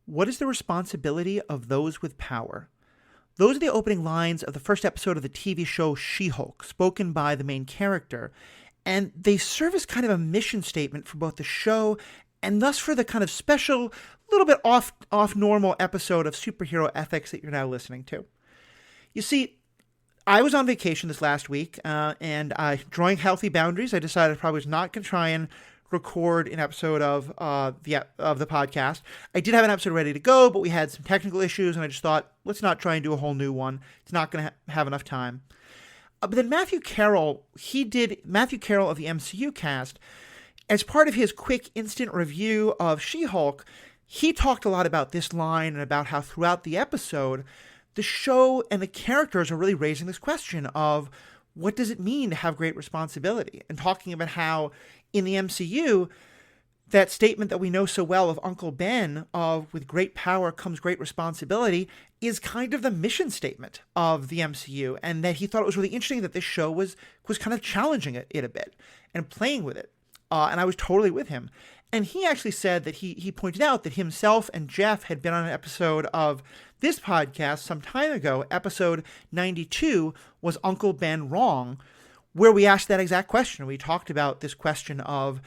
What is the responsibility of those with power? Those are the opening lines of the first episode of the TV show She-Hulk, spoken by the main character, and they serve as kind of a mission statement for both the show and thus for the kind of special, little bit off normal episode of superhero ethics that you're now listening to. You see, I was on vacation this last week, and drawing healthy boundaries, I decided I probably was not going to try and record an episode of the podcast. I did have an episode ready to go, but we had some technical issues, and I just thought, let's not try and do a whole new one. It's not going to have enough time. But then Matthew Carroll of the MCUCast, as part of his quick instant review of She-Hulk, he talked a lot about this line and about how throughout the episode, the show and the characters are really raising this question of what does it mean to have great responsibility, and talking about how in the MCU, that statement that we know so well of Uncle Ben of with great power comes great responsibility is kind of the mission statement of the MCU, and that he thought it was really interesting that this show was kind of challenging it a bit and playing with it. And I was totally with him. And he actually said that he pointed out that himself and Jeff had been on an episode of this podcast some time ago. Episode 92 was Uncle Ben Wrong, where we asked that exact question. We talked about this question of,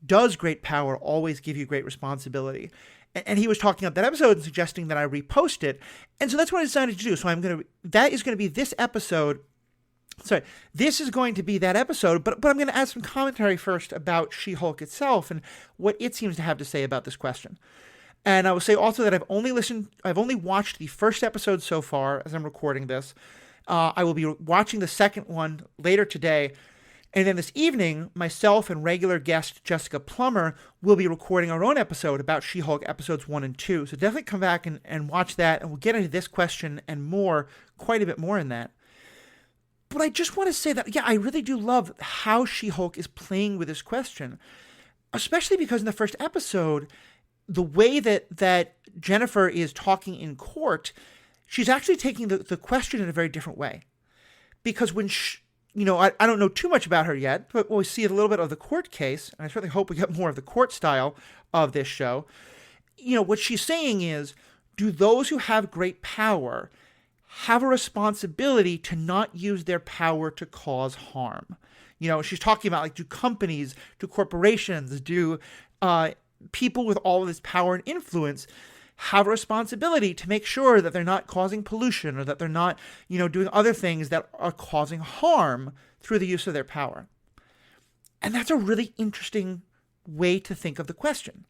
does great power always give you great responsibility? And he was talking about that episode and suggesting that I repost it. And so that's what I decided to do. So that is going to be this episode. Sorry, this is going to be that episode, but I'm going to add some commentary first about She-Hulk itself and what it seems to have to say about this question. And I will say also that I've only watched the first episode so far as I'm recording this. I will be watching the second one later today. And then this evening, myself and regular guest Jessica Plummer will be recording our own episode about She-Hulk episodes 1 and 2. So definitely come back and watch that, and we'll get into this question and more, quite a bit more in that. But I just want to say that, yeah, I really do love how She-Hulk is playing with this question, especially because in the first episode, the way that Jennifer is talking in court, she's actually taking the question in a very different way. Because when I don't know too much about her yet, but we'll see a little bit of the court case, and I certainly hope we get more of the court style of this show. What she's saying is, do those who have great power have a responsibility to not use their power to cause harm? She's talking about, do companies, do corporations, do people with all of this power and influence have a responsibility to make sure that they're not causing pollution or that they're not, doing other things that are causing harm through the use of their power. And that's a really interesting way to think of the question.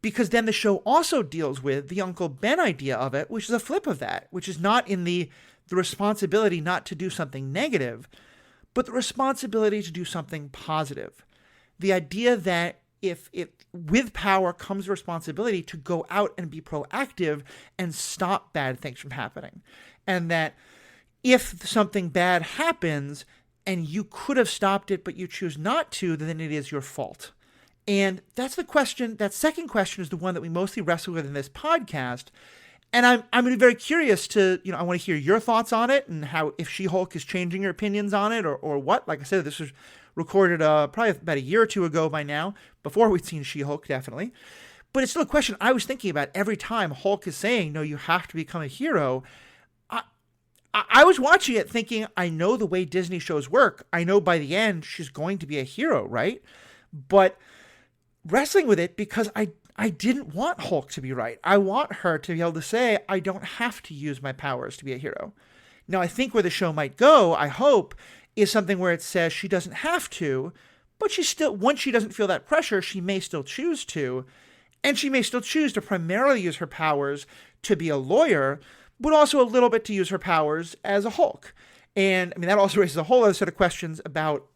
Because then the show also deals with the Uncle Ben idea of it, which is a flip of that, which is not in the responsibility not to do something negative, but the responsibility to do something positive. The idea that if with power comes responsibility to go out and be proactive and stop bad things from happening. And that if something bad happens and you could have stopped it, but you choose not to, then it is your fault. And that's the question. That second question is the one that we mostly wrestle with in this podcast. And I'm going to be very curious to, I want to hear your thoughts on it and how, if She-Hulk is changing your opinions on it or what. Like I said, this was recorded probably about a year or two ago by now, before we'd seen She-Hulk, definitely. But it's still a question I was thinking about every time Hulk is saying, no, you have to become a hero. I was watching it thinking, I know the way Disney shows work. I know by the end she's going to be a hero, right? But wrestling with it because I didn't want Hulk to be right. I want her to be able to say, I don't have to use my powers to be a hero. Now, I think where the show might go, I hope, is something where it says she doesn't have to, but she still, once she doesn't feel that pressure, she may still choose to, and she may still choose to primarily use her powers to be a lawyer, but also a little bit to use her powers as a Hulk. And, that also raises a whole other set of questions about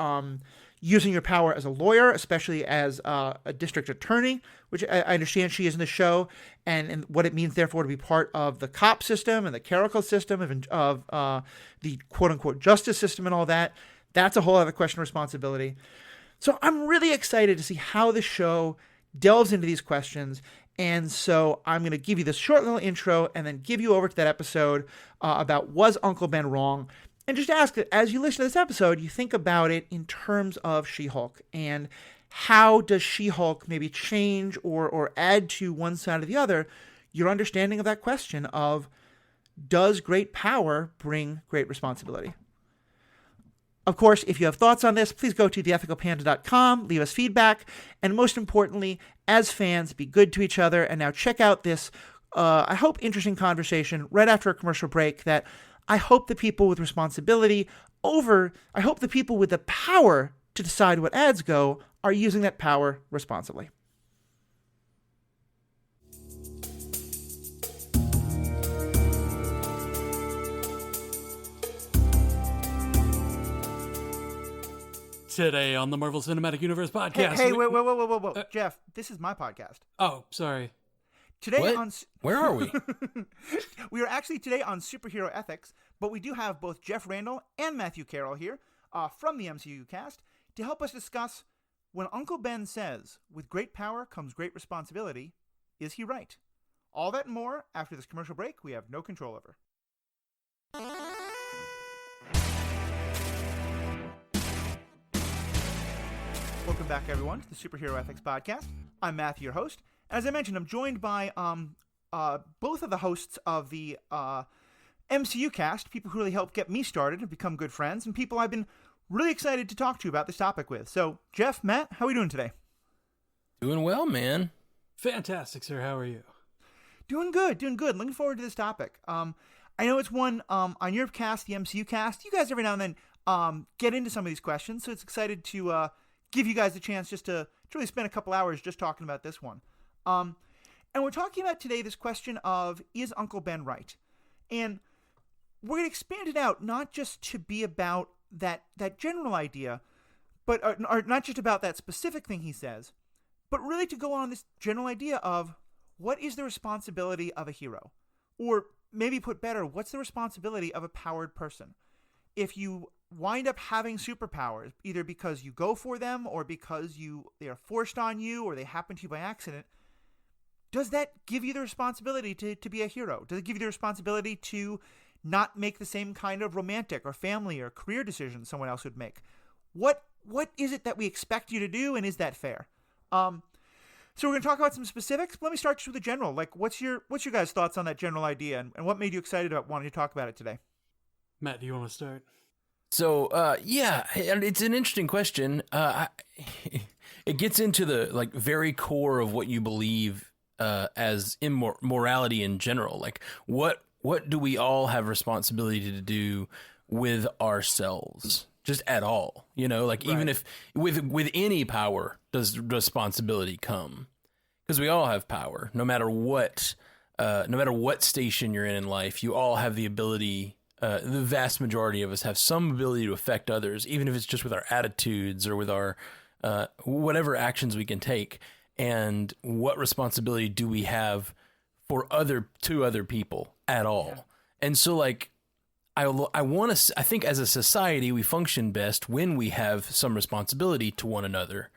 using your power as a lawyer, especially as a district attorney, which I understand she is in the show, and what it means, therefore, to be part of the cop system and the clerical system of the quote-unquote justice system and all that. That's a whole other question of responsibility. So I'm really excited to see how the show delves into these questions, and so I'm going to give you this short little intro and then give you over to that episode about Was Uncle Ben Wrong? And just ask that as you listen to this episode, you think about it in terms of She-Hulk and how does She-Hulk maybe change or add to one side or the other your understanding of that question of, does great power bring great responsibility? Of course, if you have thoughts on this, please go to theethicalpanda.com, leave us feedback, and most importantly, as fans, be good to each other. And now check out this, I hope, interesting conversation right after a commercial break that I hope the people with responsibility I hope the people with the power to decide what ads go are using that power responsibly. Today on the Marvel Cinematic Universe podcast. Hey, whoa. Jeff, this is my podcast. Oh, sorry. Today what? Where are we? We are actually today on superhero ethics, but we do have both Jeff Randall and Matthew Carroll here from the MCUCast to help us discuss when Uncle Ben says, with great power comes great responsibility, is he right? All that and more after this commercial break we have no control over. Welcome back, everyone, to the Superhero Ethics Podcast. I'm Matthew, your host. As I mentioned, I'm joined by both of the hosts of the MCUcast, people who really helped get me started and become good friends, and people I've been really excited to talk to you about this topic with. So, Jeff, Matt, how are we doing today? Doing well, man. Fantastic, sir. How are you? Doing good. Looking forward to this topic. I know it's one on your cast, the MCUcast. You guys every now and then get into some of these questions, so it's excited to give you guys a chance just to really spend a couple hours just talking about this one. And we're talking about today this question of, is Uncle Ben right? And we're going to expand it out not just to be about that general idea, but or not just about that specific thing he says, but really to go on this general idea of what is the responsibility of a hero? Or maybe put better, what's the responsibility of a powered person? If you wind up having superpowers, either because you go for them or because they are forced on you or they happen to you by accident, does that give you the responsibility to be a hero? Does it give you the responsibility to not make the same kind of romantic or family or career decisions someone else would make? What is it that we expect you to do, and is that fair? So we're going to talk about some specifics. Let me start just with the general. Like, what's your guys' thoughts on that general idea, and what made you excited about wanting to talk about it today? Matt, do you want to start? So, yeah, and it's an interesting question. It gets into the very core of what you believe as morality in general. Like, what do we all have responsibility to do with ourselves, just at all? You know, like, right. Even if with any power does responsibility come, because we all have power, no matter what station you're in life, you all have the ability. The vast majority of us have some ability to affect others, even if it's just with our attitudes or with our whatever actions we can take. And what responsibility do we have for other people at all? Yeah. And so, like, I think as a society we function best when we have some responsibility to one another.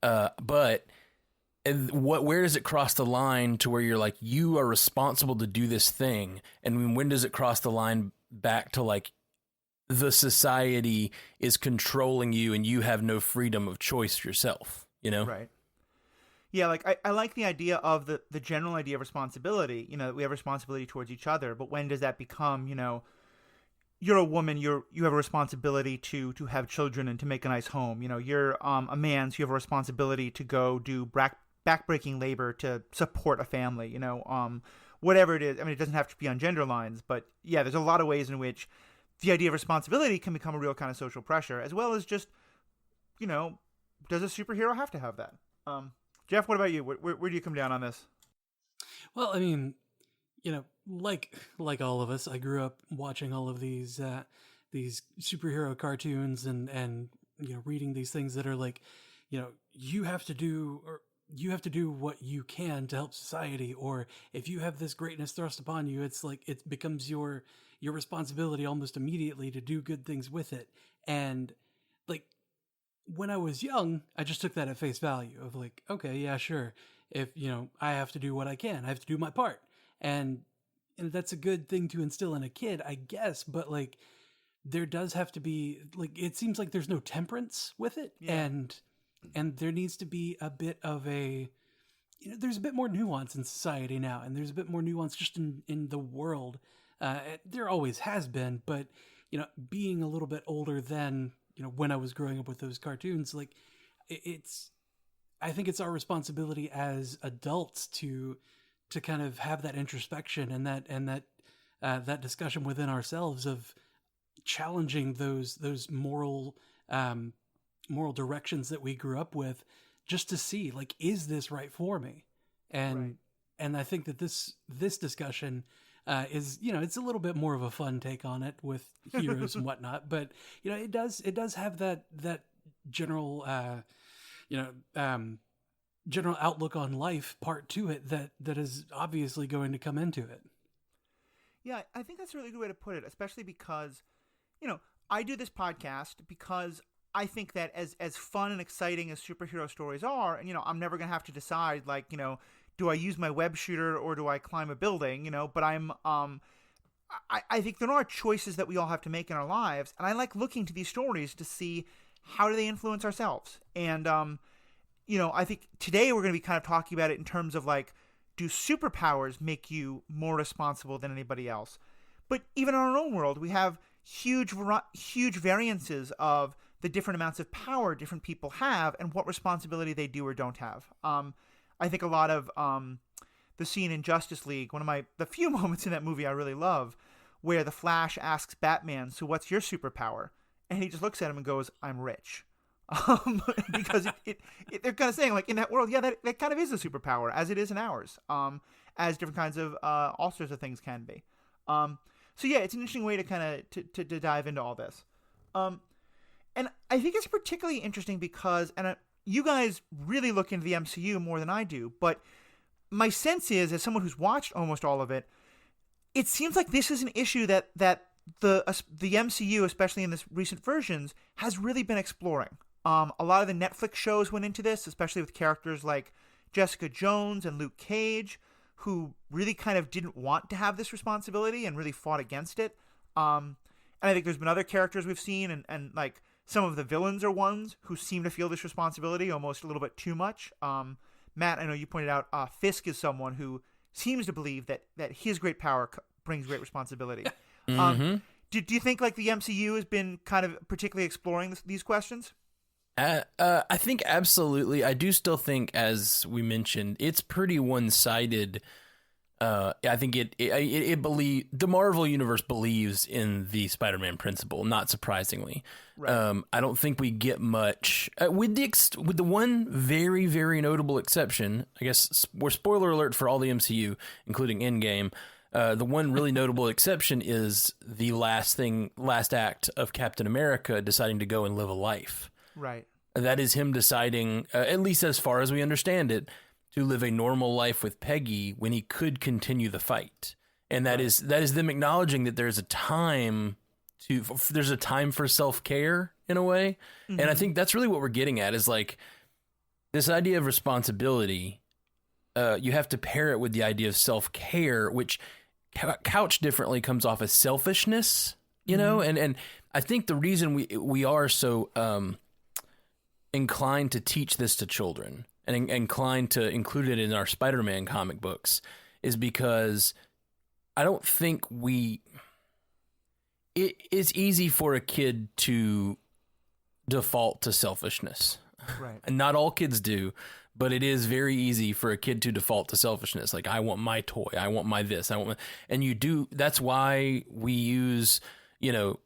But where does it cross the line to where you're like, you are responsible to do this thing? And when does it cross the line back to, like, the society is controlling you and you have no freedom of choice yourself, you know? Right. Yeah, like, I like the idea of the general idea of responsibility, you know, we have responsibility towards each other, but when does that become, you know, you're a woman, you have a responsibility to have children and to make a nice home. You know, you're a man, so you have a responsibility to go do backbreaking labor to support a family, you know, whatever it is. I mean, it doesn't have to be on gender lines, but yeah, there's a lot of ways in which the idea of responsibility can become a real kind of social pressure, as well as just, you know, does a superhero have to have that? Jeff, what about you? Where do you come down on this? Well, I mean, you know, like all of us, I grew up watching all of these superhero cartoons and you know, reading these things that are like, you know, you have to do what you can to help society, or if you have this greatness thrust upon you, it's like it becomes your responsibility almost immediately to do good things with it. And like, when I was young, I just took that at face value of like, okay, yeah, sure. If, you know, I have to do what I can, I have to do my part. And that's a good thing to instill in a kid, I guess. But like, there does have to be, like, it seems like there's no temperance with it. Yeah. And there needs to be a bit of a there's a bit more nuance in society now, and there's a bit more nuance just in the world. There always has been, but being a little bit older than when I was growing up with those cartoons, like I think it's our responsibility as adults to kind of have that introspection and that discussion within ourselves of challenging those moral directions that we grew up with, just to see, like, is this right for me? And I think that this discussion is, it's a little bit more of a fun take on it with heroes and whatnot, but it does have that general general outlook on life part to it that is obviously going to come into it. Yeah, I think that's a really good way to put it, especially because, I do this podcast because I think that as fun and exciting as superhero stories are, and, I'm never going to have to decide, like, do I use my web shooter or do I climb a building, but I think there are choices that we all have to make in our lives, and I like looking to these stories to see how do they influence ourselves. And, I think today we're going to be kind of talking about it in terms of, like, do superpowers make you more responsible than anybody else? But even in our own world, we have huge variances of the different amounts of power different people have and what responsibility they do or don't have. I think a lot of the scene in Justice League, the few moments in that movie I really love, where the Flash asks Batman, "So what's your superpower?" And he just looks at him and goes, "I'm rich." Because they're kind of saying, like, in that world, yeah, that kind of is a superpower, as it is in ours, as different kinds of all sorts of things can be. So yeah, it's an interesting way to kind of to dive into all this. And I think it's particularly interesting because, and you guys really look into the MCU more than I do, but my sense is, as someone who's watched almost all of it, it seems like this is an issue that the MCU, especially in this recent versions, has really been exploring. A lot of the Netflix shows went into this, especially with characters like Jessica Jones and Luke Cage, who really kind of didn't want to have this responsibility and really fought against it. And I think there's been other characters we've seen, and like some of the villains are ones who seem to feel this responsibility almost a little bit too much. Matt, I know you pointed out Fisk is someone who seems to believe that his great power brings great responsibility. Mm-hmm. Do you think, like, the MCU has been kind of particularly exploring these questions? I think absolutely. I do still think, as we mentioned, it's pretty one-sided. I think the Marvel universe believes in the Spider-Man principle, not surprisingly. Right. I don't think we get much with the one very, very notable exception. I guess we're spoiler alert for all the MCU, including Endgame. The one really notable exception is the last act of Captain America deciding to go and live a life. Right. That is him deciding, at least as far as we understand it, to live a normal life with Peggy when he could continue the fight. And that is them acknowledging that there's a time for self-care in a way. Mm-hmm. And I think that's really what we're getting at, is like this idea of responsibility. You have to pair it with the idea of self-care, which couched differently comes off as selfishness, know? And I think the reason we are so inclined to teach this to children and inclined to include it in our Spider-Man comic books is because I don't think it's easy for a kid to default to selfishness. Right. And not all kids do, but it is very easy for a kid to default to selfishness. Like, I want my toy, I want my this, and you do. That's why we use,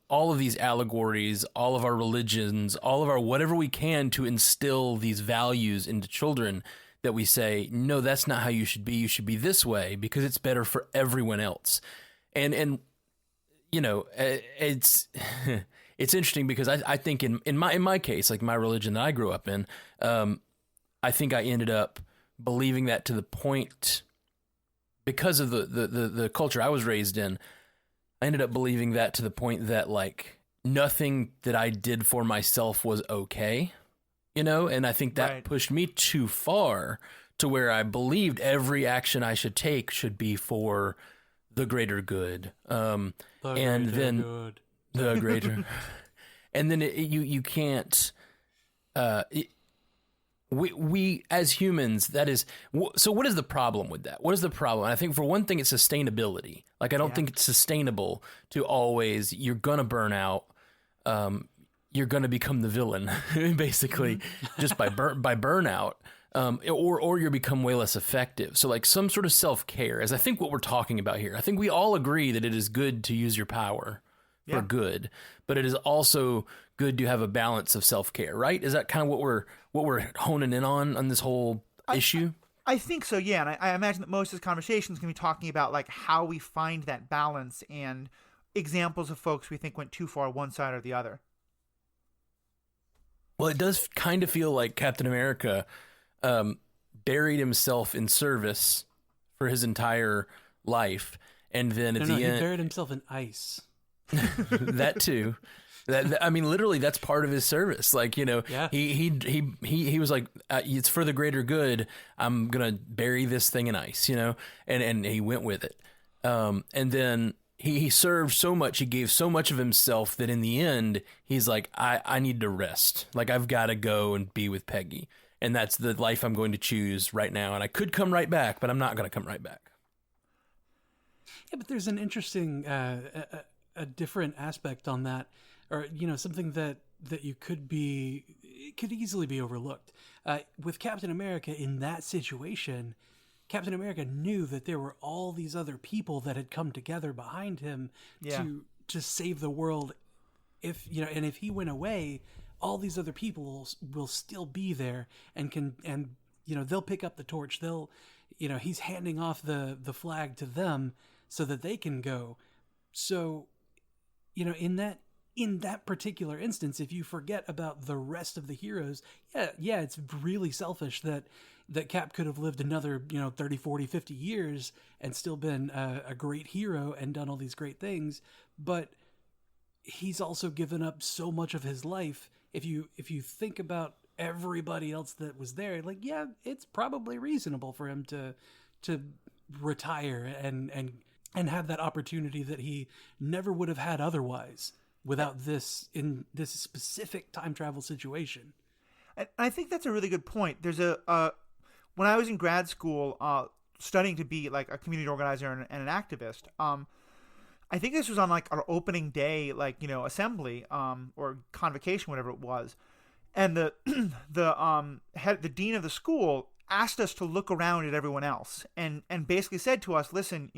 all of these allegories, all of our religions, all of our whatever we can to instill these values into children, that we say, no, that's not how you should be. You should be this way because it's better for everyone else. And it's it's interesting because I think in my case, like my religion that I grew up in, I think I ended up believing that to the point, because of the culture I was raised in, I ended up believing that to the point that, like, nothing that I did for myself was okay, and I think that pushed me too far to where I believed every action I should take should be for the greater good. The greater, and then you can't, we as humans, that is, so what is the problem with that? What is the problem? I think for one thing, it's sustainability. Like, I don't think it's sustainable to always, you're going to burn out. You're going to become the villain basically just by burnout. Or you become way less effective. So like some sort of self-care is I think what we're talking about here. I think we all agree that it is good to use your power for good, but it is also good to have a balance of self-care, right? Is that kind of what we're honing in on this whole issue? I think so, yeah. And I imagine that most of this conversation is going to be talking about like how we find that balance and examples of folks we think went too far one side or the other. Well, it does kind of feel like Captain America buried himself in service for his entire life, and then at the end, he buried himself in ice. That too. That I mean, literally, that's part of his service. Like, you know, he was like, it's for the greater good. I'm gonna bury this thing in ice, you know, and he went with it. And then he served so much, he gave so much of himself that in the end, he's like, I need to rest. Like, I've got to go and be with Peggy. And that's the life I'm going to choose right now. And I could come right back, but I'm not going to come right back. Yeah, but there's an interesting, a different aspect on that, or, you know, something that you could easily be overlooked. With Captain America in that situation, Captain America knew that there were all these other people that had come together behind him to save the world. If he went away, all these other people will still be there and they'll pick up the torch. He's handing off the flag to them so that they can go. So, you know, in that particular instance, if you forget about the rest of the heroes, it's really selfish that Cap could have lived another, 30, 40, 50 years and still been a great hero and done all these great things. But he's also given up so much of his life. If you think about everybody else that was there, like, it's probably reasonable for him to retire and have that opportunity that he never would have had otherwise without this specific time travel situation. And I think that's a really good point. There's when I was in grad school, studying to be like a community organizer and an activist, I think this was on like our opening day, assembly, or convocation, whatever it was. And the dean of the school asked us to look around at everyone else and basically said to us, listen,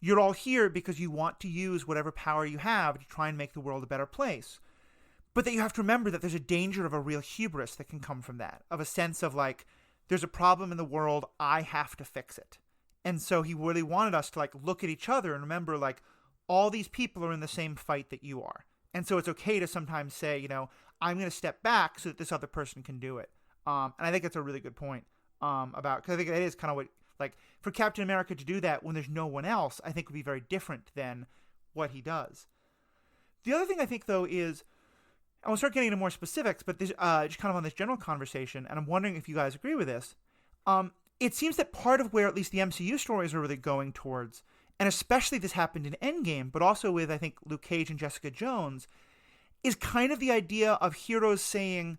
you're all here because you want to use whatever power you have to try and make the world a better place. But that you have to remember that there's a danger of a real hubris that can come from that, of a sense of like, there's a problem in the world, I have to fix it. And so he really wanted us to like look at each other and remember like, all these people are in the same fight that you are. And so it's okay to sometimes say, I'm going to step back so that this other person can do it. And I think that's a really good point because I think that is kind of what, like, for Captain America to do that when there's no one else, I think would be very different than what he does. The other thing I think, though, is, I will start getting into more specifics, but this, just kind of on this general conversation, and I'm wondering if you guys agree with this. It seems that part of where at least the MCU stories are really going towards, and especially this happened in Endgame, but also with, I think, Luke Cage and Jessica Jones, is kind of the idea of heroes saying,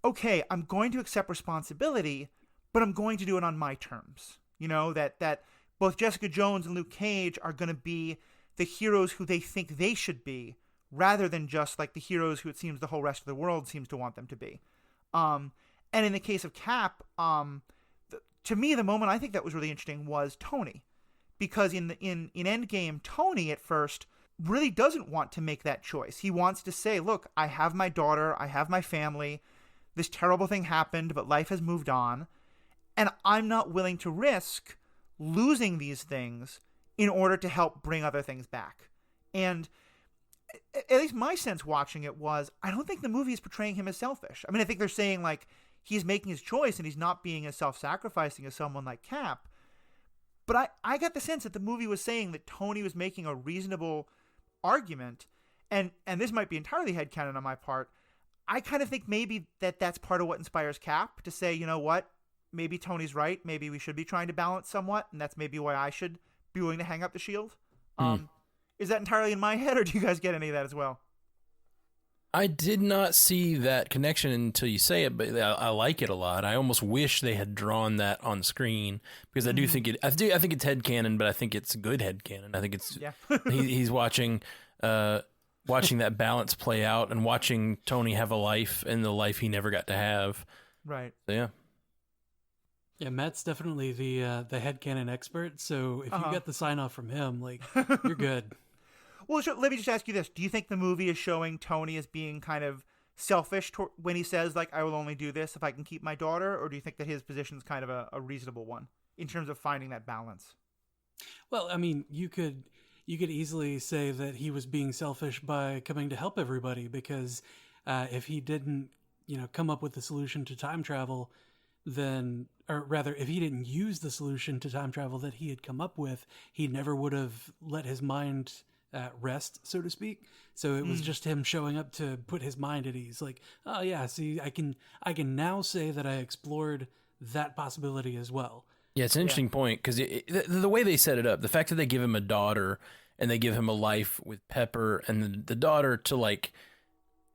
okay, I'm going to accept responsibility, but I'm going to do it on my terms. That both Jessica Jones and Luke Cage are going to be the heroes who they think they should be, rather than just like the heroes who it seems the whole rest of the world seems to want them to be. And in the case of Cap, to me, the moment I think that was really interesting was Tony. Because in Endgame, Tony at first really doesn't want to make that choice. He wants to say, look, I have my daughter, I have my family, this terrible thing happened, but life has moved on, and I'm not willing to risk losing these things in order to help bring other things back. And at least my sense watching it was, I don't think the movie is portraying him as selfish. I mean, I think they're saying, like, he's making his choice and he's not being as self-sacrificing as someone like Cap. But I got the sense that the movie was saying that Tony was making a reasonable argument, and this might be entirely headcanon on my part. I kind of think maybe that's part of what inspires Cap to say, you know what, maybe Tony's right, maybe we should be trying to balance somewhat, and that's maybe why I should be willing to hang up the shield. Is that entirely in my head, or do you guys get any of that as well? I did not see that connection until you say it, but I like it a lot. I almost wish they had drawn that on screen because I do think it. I think it's headcanon, but I think it's good headcanon. I think it's he's watching that balance play out and watching Tony have a life and the life he never got to have. Right. So, yeah. Yeah, Matt's definitely the headcanon expert. So if you get the sign off from him, like you're good. Well, let me just ask you this. Do you think the movie is showing Tony as being kind of selfish when he says, like, I will only do this if I can keep my daughter? Or do you think that his position is kind of a reasonable one in terms of finding that balance? Well, I mean, you could easily say that he was being selfish by coming to help everybody because if he didn't, come up with the solution to time travel, then, or rather, if he didn't use the solution to time travel that he had come up with, he never would have let his mind rest, so to speak. So it was just him showing up to put his mind at ease. Like, oh yeah, see, I can now say that I explored that possibility as well. Yeah, it's an interesting point because the way they set it up, the fact that they give him a daughter and they give him a life with Pepper and the daughter to like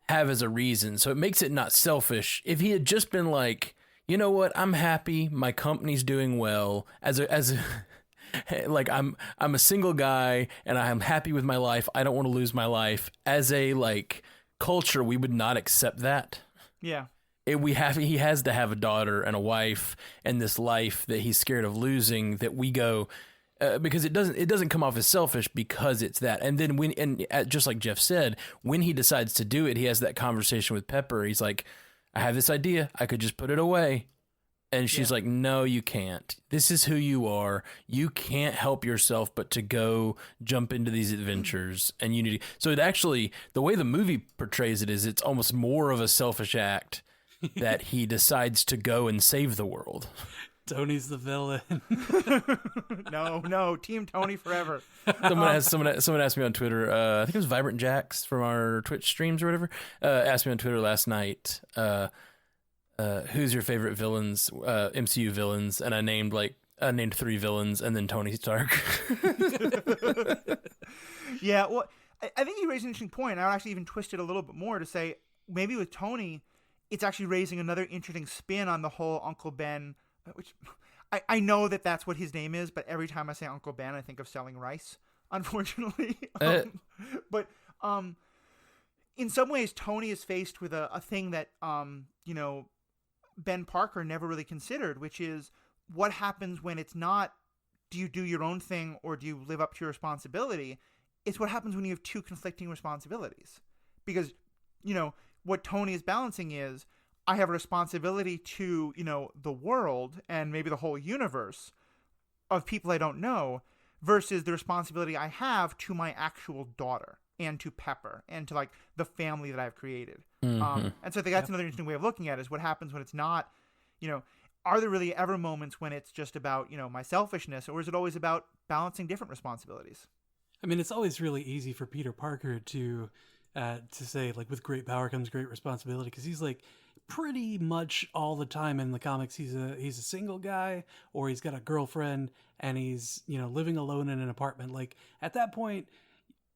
have as a reason, so it makes it not selfish. If he had just been like, you know what, I'm happy, my company's doing well, like I'm a single guy and I'm happy with my life. I don't want to lose my life. As a like culture, we would not accept that. Yeah. He has to have a daughter and a wife and this life that he's scared of losing, that we go because it doesn't come off as selfish because it's that. And then just like Jeff said, when he decides to do it, he has that conversation with Pepper. He's like, I have this idea. I could just put it away. And she's like, no, you can't. This is who you are. You can't help yourself but to go jump into these adventures. And you need to. So it actually, the way the movie portrays it is it's almost more of a selfish act that he decides to go and save the world. Tony's the villain. No, Team Tony forever. Someone asked me on Twitter, I think it was Vibrant Jax from our Twitch streams or whatever, asked me on Twitter last night, who's your favorite villains, MCU villains? And I named 3 villains and then Tony Stark. Yeah, well, I think you raised an interesting point. I would actually even twist it a little bit more to say maybe with Tony, it's actually raising another interesting spin on the whole Uncle Ben, which I know that that's what his name is, but every time I say Uncle Ben, I think of selling rice, unfortunately. But in some ways, Tony is faced with a thing that, Ben Parker never really considered, which is what happens when it's not, do you do your own thing or do you live up to your responsibility? It's what happens when you have 2 conflicting responsibilities. Because, what Tony is balancing is, I have a responsibility to, the world and maybe the whole universe of people I don't know versus the responsibility I have to my actual daughter and to Pepper and to like the family that I've created. Mm-hmm. And so I think that's another interesting way of looking at it is what happens when it's not, are there really ever moments when it's just about, my selfishness, or is it always about balancing different responsibilities? I mean, it's always really easy for Peter Parker to say like with great power comes great responsibility, because he's like pretty much all the time in the comics he's a single guy, or he's got a girlfriend and he's living alone in an apartment. Like at that point,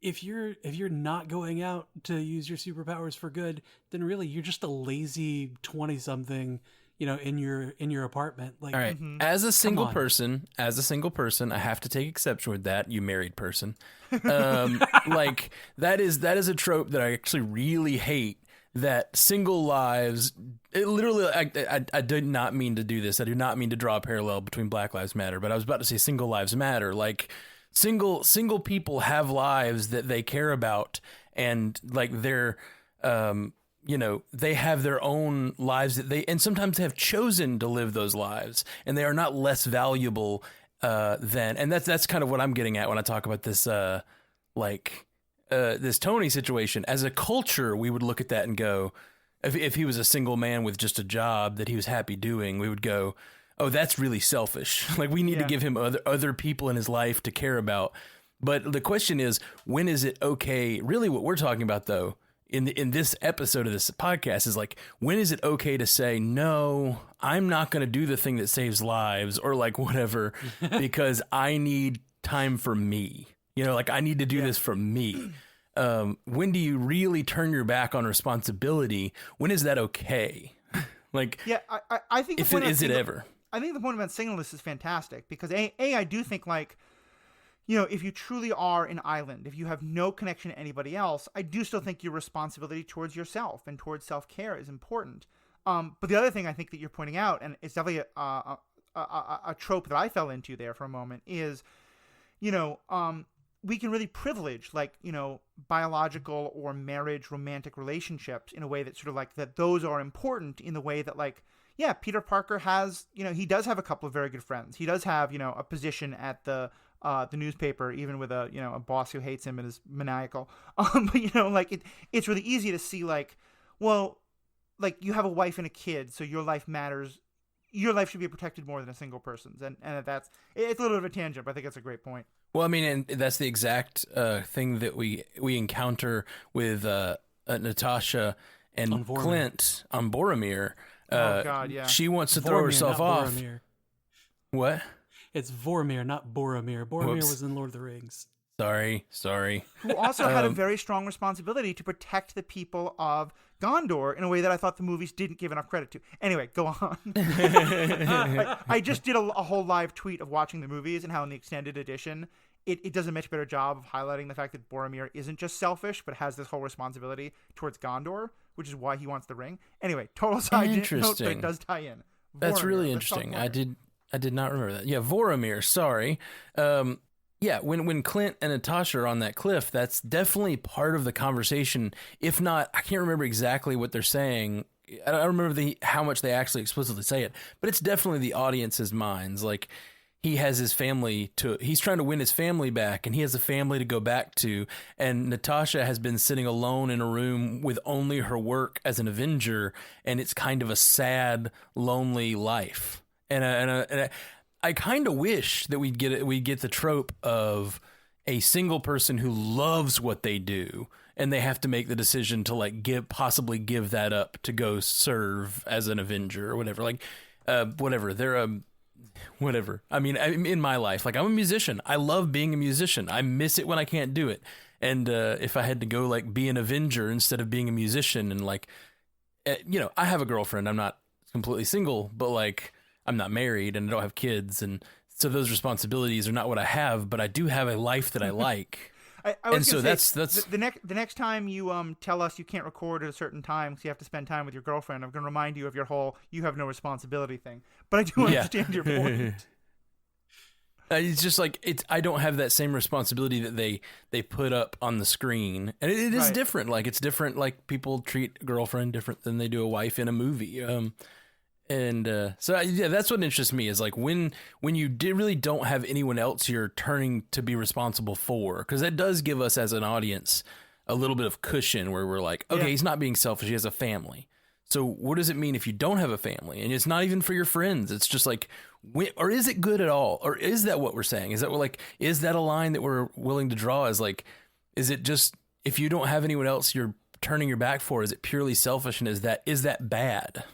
if you're not going out to use your superpowers for good, then really you're just a lazy 20-something in your apartment. Like, all right. As a single person, I have to take exception with that. You married person, like that is a trope that I actually really hate. That single lives, it literally, I did not mean to do this. I do not mean to draw a parallel between Black Lives Matter, but I was about to say single lives matter. Like single people have lives that they care about, and like they're, they have their own lives that and sometimes have chosen to live those lives, and they are not less valuable than, and that's kind of what I'm getting at when I talk about this, this Tony situation. As a culture, we would look at that and go, if he was a single man with just a job that he was happy doing, we would go, oh, that's really selfish. Like we need to give him other people in his life to care about. But the question is, when is it okay? Really what we're talking about though, in this episode of this podcast is like, when is it okay to say, no, I'm not going to do the thing that saves lives or like whatever, because I need time for me. Like I need to do this for me. when do you really turn your back on responsibility? When is that okay? Like, yeah, I think if it is it ever. I think the point about singleness is fantastic because I do think like, you know, if you truly are an island, if you have no connection to anybody else, I do still think your responsibility towards yourself and towards self-care is important. But the other thing I think that you're pointing out, and it's definitely a trope that I fell into there for a moment, is, you know, we can really privilege, like, you know, biological or marriage, romantic relationships in a way that sort of like that those are important in the way that, like, yeah, Peter Parker has, you know, he does have a couple of very good friends. He does have, you know, a position at the newspaper, even with a, you know, a boss who hates him and is maniacal. But, you know, like it's really easy to see like, well, like you have a wife and a kid, so your life matters. Your life should be protected more than a single person's. And that's, it's a little bit of a tangent, but I think that's a great point. Well, I mean, and that's the exact thing that we encounter with Natasha and Clint on Boromir. Oh God, yeah. She wants to Vormir, throw herself not off. Boromir. What? It's Vormir, not Boromir. Boromir Whoops. was in Lord of the Rings. Sorry. Who also had a very strong responsibility to protect the people of Gondor in a way that I thought the movies didn't give enough credit to. Anyway, go on. I just did a whole live tweet of watching the movies and how in the extended edition, it does a much better job of highlighting the fact that Boromir isn't just selfish, but has this whole responsibility towards Gondor, which is why he wants the ring. Anyway, total side note, but it does tie in. That's Boromir, really interesting. I did not remember that. Yeah, Vormir, sorry. Yeah, when Clint and Natasha are on that cliff, that's definitely part of the conversation. If not, I can't remember exactly what they're saying. I don't remember how much they actually explicitly say it, but it's definitely the audience's minds. Like, he has his family he's trying to win his family back, and he has a family to go back to. And Natasha has been sitting alone in a room with only her work as an Avenger, and it's kind of a sad, lonely life. And I kind of wish that we'd get the trope of a single person who loves what they do, and they have to make the decision to like possibly give that up to go serve as an Avenger or whatever. Like, whatever. They're whatever. I mean, in my life, like, I'm a musician. I love being a musician. I miss it when I can't do it. And if I had to go like be an Avenger instead of being a musician, and like, you know, I have a girlfriend. I'm not completely single, but like, I'm not married and I don't have kids, and so those responsibilities are not what I have. But I do have a life that I like. And so that's the next time you tell us you can't record at a certain time because you have to spend time with your girlfriend, I'm going to remind you of your whole "you have no responsibility" thing. But I do understand your point. It's just like I don't have that same responsibility that they put up on the screen, and it is different. Like, it's different. Like, people treat a girlfriend different than they do a wife in a movie. So that's what interests me, is like when you really don't have anyone else you're turning to be responsible for, because that does give us as an audience a little bit of cushion where we're like, okay, he's not being selfish, he has a family. So what does it mean if you don't have a family? And it's not even for your friends. It's just like, or is it good at all? Or is that what we're saying? Is that a line that we're willing to draw? Is like, is it just, if you don't have anyone else you're turning your back for, is it purely selfish? And is that bad?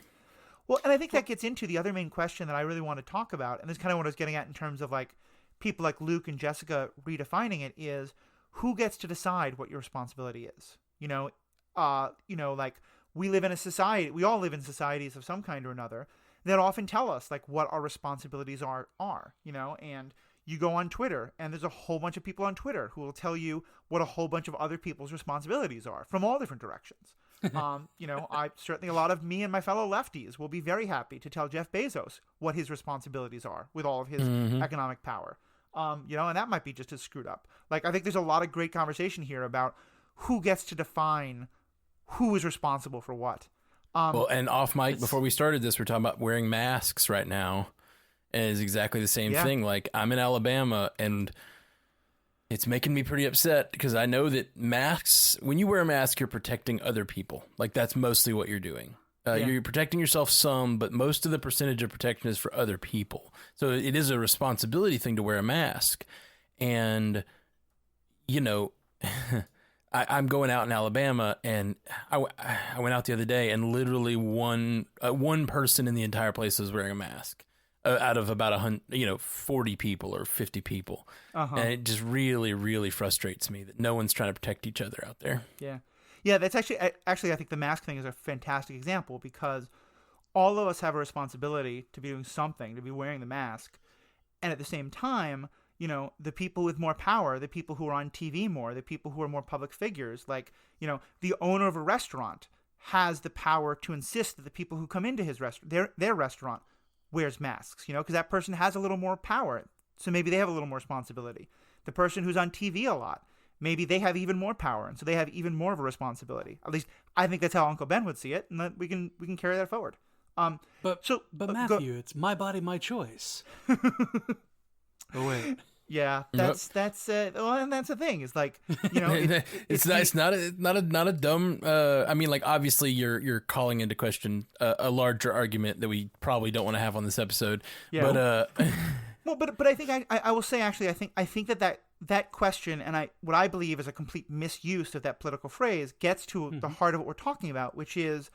Well, and I think that gets into the other main question that I really want to talk about, and this is kind of what I was getting at in terms of like people like Luke and Jessica redefining it, is who gets to decide what your responsibility is. You know, like we live in a society, we all live in societies of some kind or another that often tell us like what our responsibilities are, you know, and you go on Twitter and there's a whole bunch of people on Twitter who will tell you what a whole bunch of other people's responsibilities are from all different directions. You know, certainly a lot of me and my fellow lefties will be very happy to tell Jeff Bezos what his responsibilities are with all of his economic power. You know, and that might be just as screwed up. Like, I think there's a lot of great conversation here about who gets to define who is responsible for what. Well, and off mic, before we started this, we're talking about wearing masks right now. And it's exactly the same thing. Like, I'm in Alabama, and it's making me pretty upset because I know that masks, when you wear a mask, you're protecting other people. Like, that's mostly what you're doing. You're protecting yourself some, but most of the percentage of protection is for other people. So it is a responsibility thing to wear a mask. And, you know, I'm going out in Alabama, and I went out the other day, and literally one person in the entire place was wearing a mask. out of about 40 people or 50 people. And it just really, really frustrates me that no one's trying to protect each other out there. Yeah, that's actually I think the mask thing is a fantastic example, because all of us have a responsibility to be doing something, to be wearing the mask. And at the same time, the people with more power, the people who are on TV more, the people who are more public figures, like, the owner of a restaurant has the power to insist that the people who come into his their restaurant wears masks, because that person has a little more power. So maybe they have a little more responsibility. The person who's on TV a lot, maybe they have even more power, and so they have even more of a responsibility. At least I think that's how Uncle Ben would see it, and that we can carry that forward. But Matthew, it's my body, my choice. Oh wait. Yeah, that's and that's the thing. It's like, it's not a dumb. I mean, like, obviously you're calling into question a larger argument that we probably don't want to have on this episode. Yeah. But I think I will say, actually, I think that question, and what I believe is a complete misuse of that political phrase, gets to the heart of what we're talking about, which is,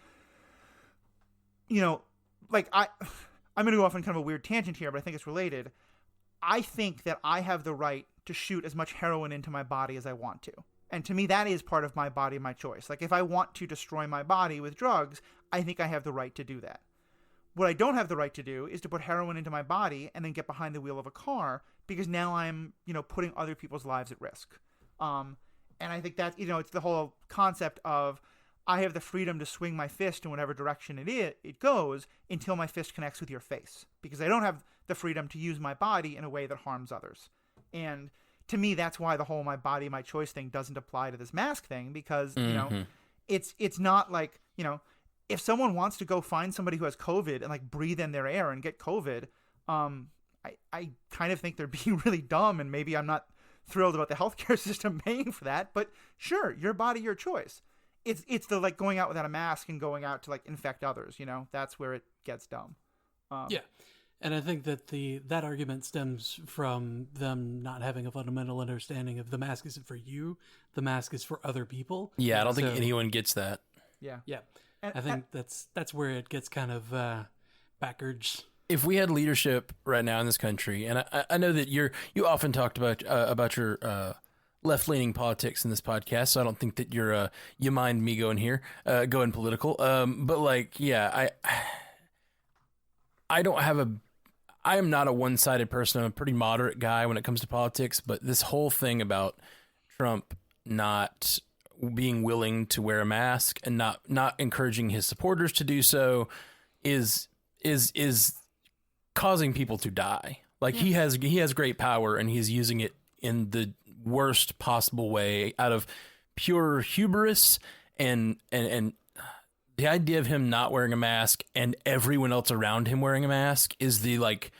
like I'm going to go off on kind of a weird tangent here, but I think it's related. I think that I have the right to shoot as much heroin into my body as I want to. And to me, that is part of my body, my choice. Like, if I want to destroy my body with drugs, I think I have the right to do that. What I don't have the right to do is to put heroin into my body and then get behind the wheel of a car, because now I'm, putting other people's lives at risk. And I think that, it's the whole concept of, I have the freedom to swing my fist in whatever direction it goes until my fist connects with your face, because I don't have the freedom to use my body in a way that harms others. And to me, that's why the whole my body, my choice thing doesn't apply to this mask thing, because, it's not like, if someone wants to go find somebody who has COVID and like breathe in their air and get COVID, I kind of think they're being really dumb, and maybe I'm not thrilled about the healthcare system paying for that, but sure, your body, your choice. It's the like going out without a mask and going out to like infect others, that's where it gets dumb. Yeah. And I think that that argument stems from them not having a fundamental understanding of the mask isn't for you, the mask is for other people. Yeah, I don't think anyone gets that. Yeah. Yeah. I think that's where it gets kind of backwards. If we had leadership right now in this country, and I know that you often talked about your left-leaning politics in this podcast, so I don't think that you mind me going political. But like, yeah, I am not a one-sided person. I'm a pretty moderate guy when it comes to politics, but this whole thing about Trump not being willing to wear a mask and not encouraging his supporters to do so is causing people to die. Like, he has great power, and he's using it in the worst possible way out of pure hubris, and the idea of him not wearing a mask and everyone else around him wearing a mask is the like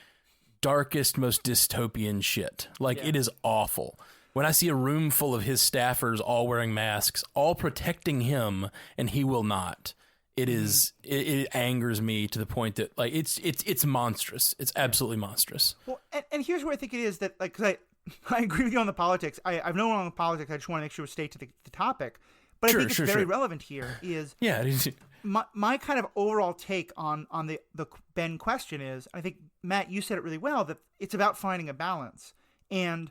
darkest, most dystopian shit. Like, It is awful. When I see a room full of his staffers all wearing masks, all protecting him, and he will not, it angers me to the point that like it's monstrous. It's absolutely monstrous. Well, and here's where I think it is that, like, because I agree with you on the politics. I've no one on the politics. I just want to make sure we stay to the topic. But I think it's very relevant here is my kind of overall take on the Ben question is, I think, Matt, you said it really well, that it's about finding a balance. And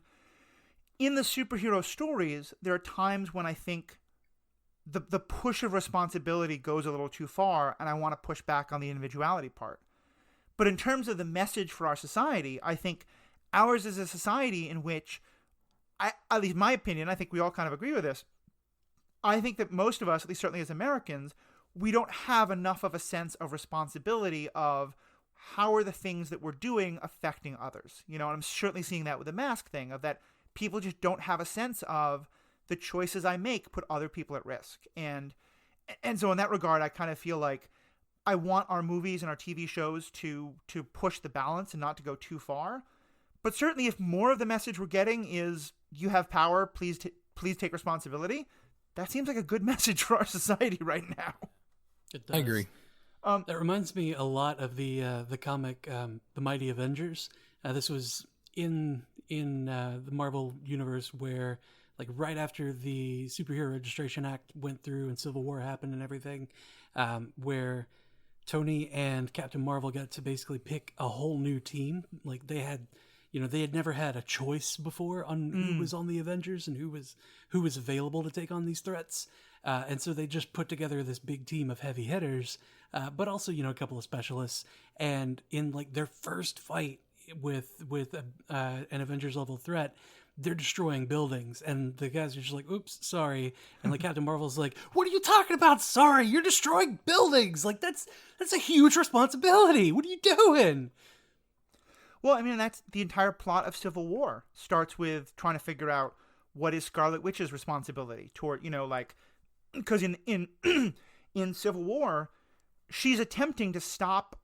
in the superhero stories, there are times when I think the push of responsibility goes a little too far, and I want to push back on the individuality part. But in terms of the message for our society, I think ours is a society in which, at least my opinion, I think we all kind of agree with this, I think that most of us, at least certainly as Americans, we don't have enough of a sense of responsibility of how are the things that we're doing affecting others. And I'm certainly seeing that with the mask thing, of that people just don't have a sense of the choices I make put other people at risk. And so in that regard, I kind of feel like I want our movies and our TV shows to push the balance and not to go too far. But certainly if more of the message we're getting is you have power, please take responsibility, that seems like a good message for our society right now. It does. I agree. That reminds me a lot of the comic The Mighty Avengers. This was in the Marvel universe where, like, right after the Superhero Registration Act went through and Civil War happened and everything, where Tony and Captain Marvel got to basically pick a whole new team. Like they had never had a choice before on who was on the Avengers and who was available to take on these threats. And so they just put together this big team of heavy hitters, but also, a couple of specialists. And in like their first fight with an Avengers level threat, they're destroying buildings, and the guys are just like, oops, sorry. And like Captain Marvel's like, what are you talking about? Sorry, you're destroying buildings. Like that's a huge responsibility. What are you doing? Well, I mean, that's the entire plot of Civil War. Starts with trying to figure out what is Scarlet Witch's responsibility toward, because in Civil War, she's attempting to stop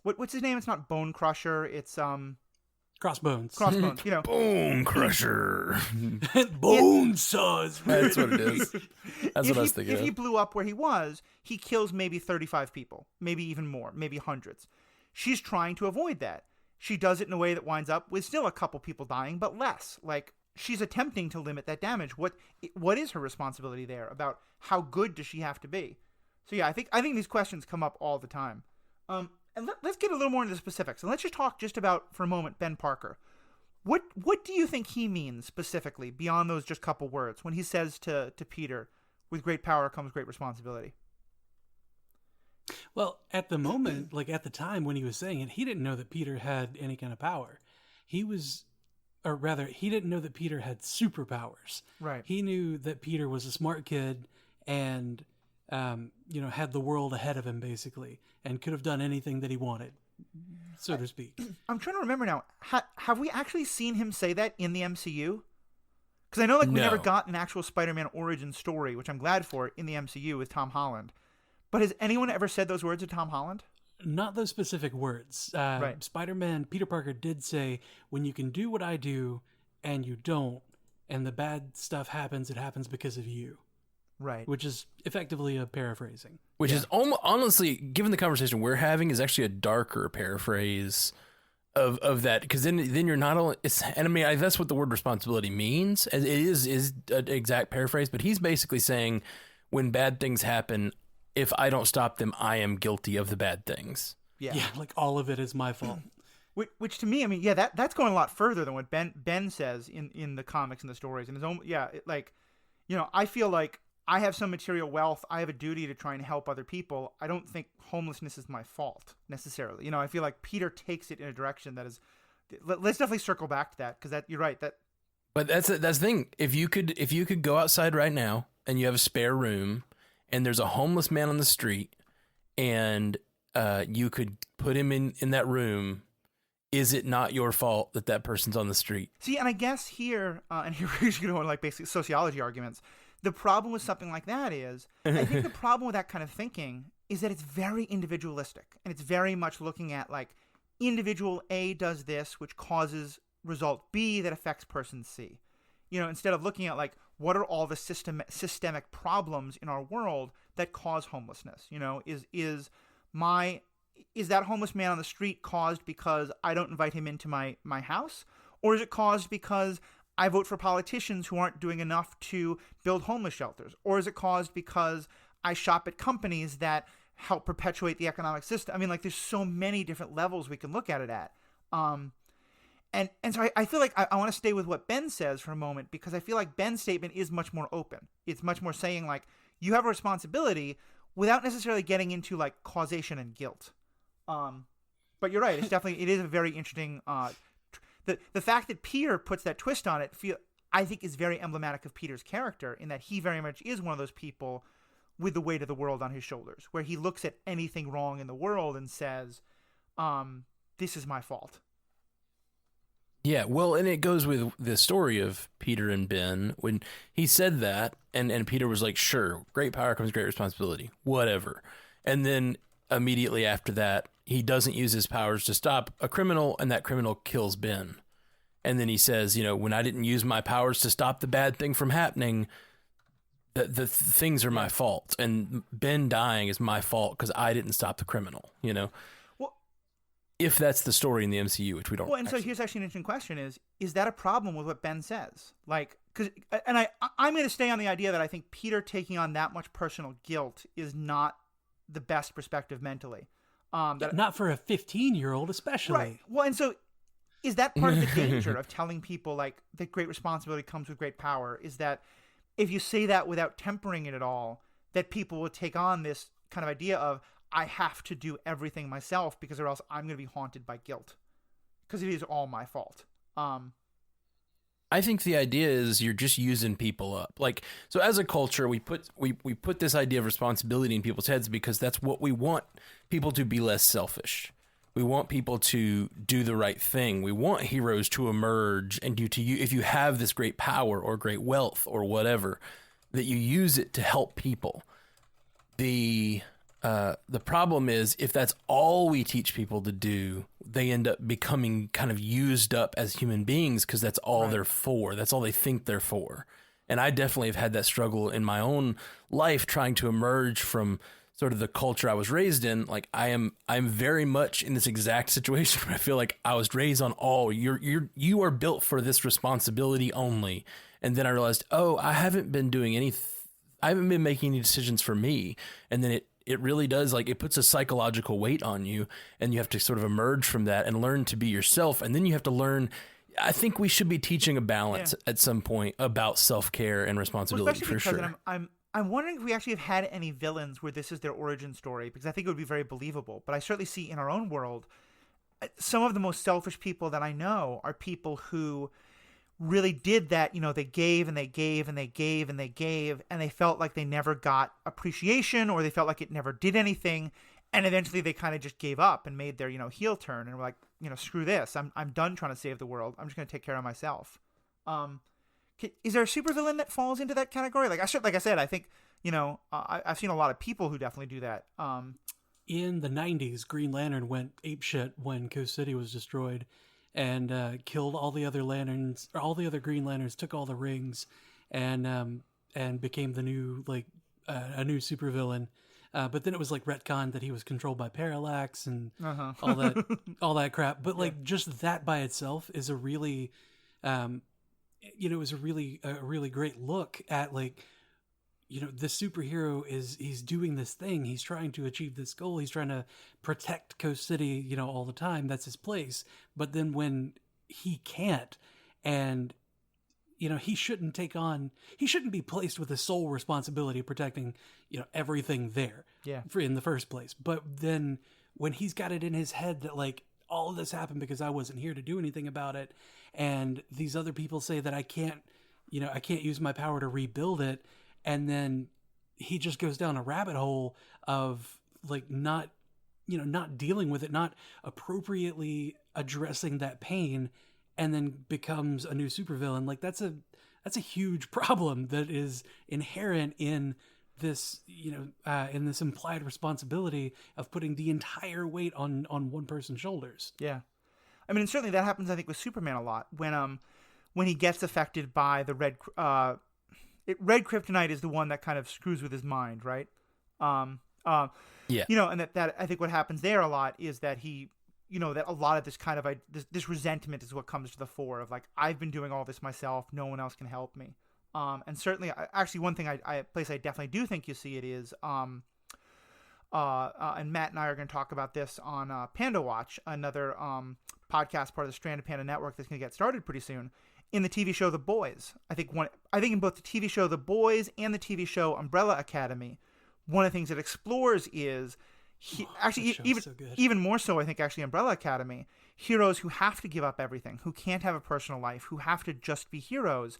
what's his name? It's not Bone Crusher. It's Crossbones. Bone Crusher. Bone saws. That's what it is. That's what I was thinking. If he blew up where he was, he kills maybe 35 people, maybe even more, maybe hundreds. She's trying to avoid that. She does it in a way that winds up with still a couple people dying, but less. Like, she's attempting to limit that damage. What is her responsibility there? About how good does she have to be? So yeah, I think these questions come up all the time. And let's get a little more into the specifics. And let's just talk just about, for a moment, Ben Parker. What do you think he means specifically, beyond those just couple words, when he says to Peter, with great power comes great responsibility? Well, at the moment, like at the time when he was saying it, he didn't know that Peter had any kind of power. He didn't know that Peter had superpowers. Right. He knew that Peter was a smart kid and had the world ahead of him, basically, and could have done anything that he wanted, so to speak. I'm trying to remember now. Have we actually seen him say that in the MCU? Because I know we never got an actual Spider-Man origin story, which I'm glad for, in the MCU with Tom Holland. But has anyone ever said those words to Tom Holland? Not those specific words. Right. Spider-Man, Peter Parker did say, when you can do what I do and you don't, and the bad stuff happens, it happens because of you. Right. Which is effectively a paraphrasing. Which is honestly, given the conversation we're having, is actually a darker paraphrase of that. Because then you're not only, and I mean, that's what the word responsibility means. It is an exact paraphrase, but he's basically saying, when bad things happen, if I don't stop them, I am guilty of the bad things. Yeah, like all of it is my fault. Which to me, I mean, that's going a lot further than what Ben says in the comics and the stories. And his own, I feel like I have some material wealth. I have a duty to try and help other people. I don't think homelessness is my fault necessarily. I feel like Peter takes it in a direction that is. Let's definitely circle back to that, because you're right. But that's the thing. If you could go outside right now and you have a spare room, and there's a homeless man on the street, and you could put him in that room, is it not your fault that person's on the street? See, and I guess here, and here we're going to like basically sociology arguments. The problem with something like that is, I think the problem with that kind of thinking is that it's very individualistic, and it's very much looking at like individual A does this, which causes result B that affects person C. Instead of looking at like what are all the systemic problems in our world that cause homelessness? Is that homeless man on the street caused because I don't invite him into my house, or is it caused because I vote for politicians who aren't doing enough to build homeless shelters? Or is it caused because I shop at companies that help perpetuate the economic system? I mean, like, there's so many different levels we can look at it at. And so I feel like I want to stay with what Ben says for a moment, because I feel like Ben's statement is much more open. It's much more saying, like, you have a responsibility without necessarily getting into, like, causation and guilt. But you're right. It is a very interesting... The fact that Peter puts that twist on it, I think, is very emblematic of Peter's character, in that he very much is one of those people with the weight of the world on his shoulders, where he looks at anything wrong in the world and says, this is my fault. Yeah, well, and it goes with the story of Peter and Ben. When he said that, and Peter was like, sure, great power comes great responsibility, whatever. And then immediately after that, he doesn't use his powers to stop a criminal, and that criminal kills Ben. And then he says, when I didn't use my powers to stop the bad thing from happening, the things are my fault. And Ben dying is my fault because I didn't stop the criminal, Well, if that's the story in the MCU, which we don't. Well, and so here's actually an interesting question is that a problem with what Ben says? Like, I'm going to stay on the idea that I think Peter taking on that much personal guilt is not the best perspective mentally. Not for a 15-year-old, especially. Right. Well, and so is that part of the danger of telling people like that great responsibility comes with great power? Is that if you say that without tempering it at all, that people will take on this kind of idea of I have to do everything myself because or else I'm going to be haunted by guilt because it is all my fault. I think the idea is you're just using people up. Like, so as a culture, we put this idea of responsibility in people's heads because that's what we want people to be less selfish. We want people to do the right thing. We want heroes to emerge and if you have this great power or great wealth or whatever, that you use it to help people. The problem is if that's all we teach people to do, they end up becoming kind of used up as human beings because that's all they're for. That's all they think they're for. And I definitely have had that struggle in my own life trying to emerge from sort of the culture I was raised in. Like I'm very much in this exact situation where I feel like I was raised on you are built for this responsibility only. And then I realized, I haven't been making any decisions for me. And then it really does, like, it puts a psychological weight on you, and you have to sort of emerge from that and learn to be yourself. And then you have to learn, I think we should be teaching a balance at some point about self-care and responsibility, for sure. I'm wondering if we actually have had any villains where this is their origin story, because I think it would be very believable. But I certainly see in our own world, some of the most selfish people that I know are people who really did that. They gave and they gave and they gave and they gave, and they felt like they never got appreciation, or they felt like it never did anything. And eventually they kind of just gave up and made their, heel turn and were like, screw this. I'm done trying to save the world. I'm just going to take care of myself. Is there a supervillain that falls into that category? Like I said, I think, I've seen a lot of people who definitely do that. In the 90s, Green Lantern went apeshit when Coast City was destroyed and killed all the other lanterns, or all the other Green Lanterns, took all the rings, and became the new, a new supervillain. But then it was retconned that he was controlled by Parallax and all that crap. But just that by itself is a really, it was a really great look at the superhero he's doing this thing. He's trying to achieve this goal. He's trying to protect Coast City, all the time. That's his place. But then when he can't, and he shouldn't be placed with the sole responsibility of protecting, everything there in the first place. But then when he's got it in his head that all of this happened because I wasn't here to do anything about it, and these other people say that I can't use my power to rebuild it, and then he just goes down a rabbit hole of not dealing with it, not appropriately addressing that pain, and then becomes a new supervillain. That's a huge problem that is inherent in this, in this implied responsibility of putting the entire weight on one person's shoulders. Yeah. I mean, certainly that happens, I think, with Superman a lot. When he gets affected by the red kryptonite is the one that kind of screws with his mind, right? And that I think what happens there a lot is that he, that a lot of this kind of this resentment is what comes to the fore of I've been doing all this myself, no one else can help me. And certainly, actually, one thing I definitely do think you see it is, and Matt and I are going to talk about this on Panda Watch, another podcast part of the Stranded Panda Network that's going to get started pretty soon. In the TV show The Boys, I think in both the TV show The Boys and the TV show Umbrella Academy, one of the things it explores is even more so, I think, actually, Umbrella Academy, heroes who have to give up everything, who can't have a personal life, who have to just be heroes,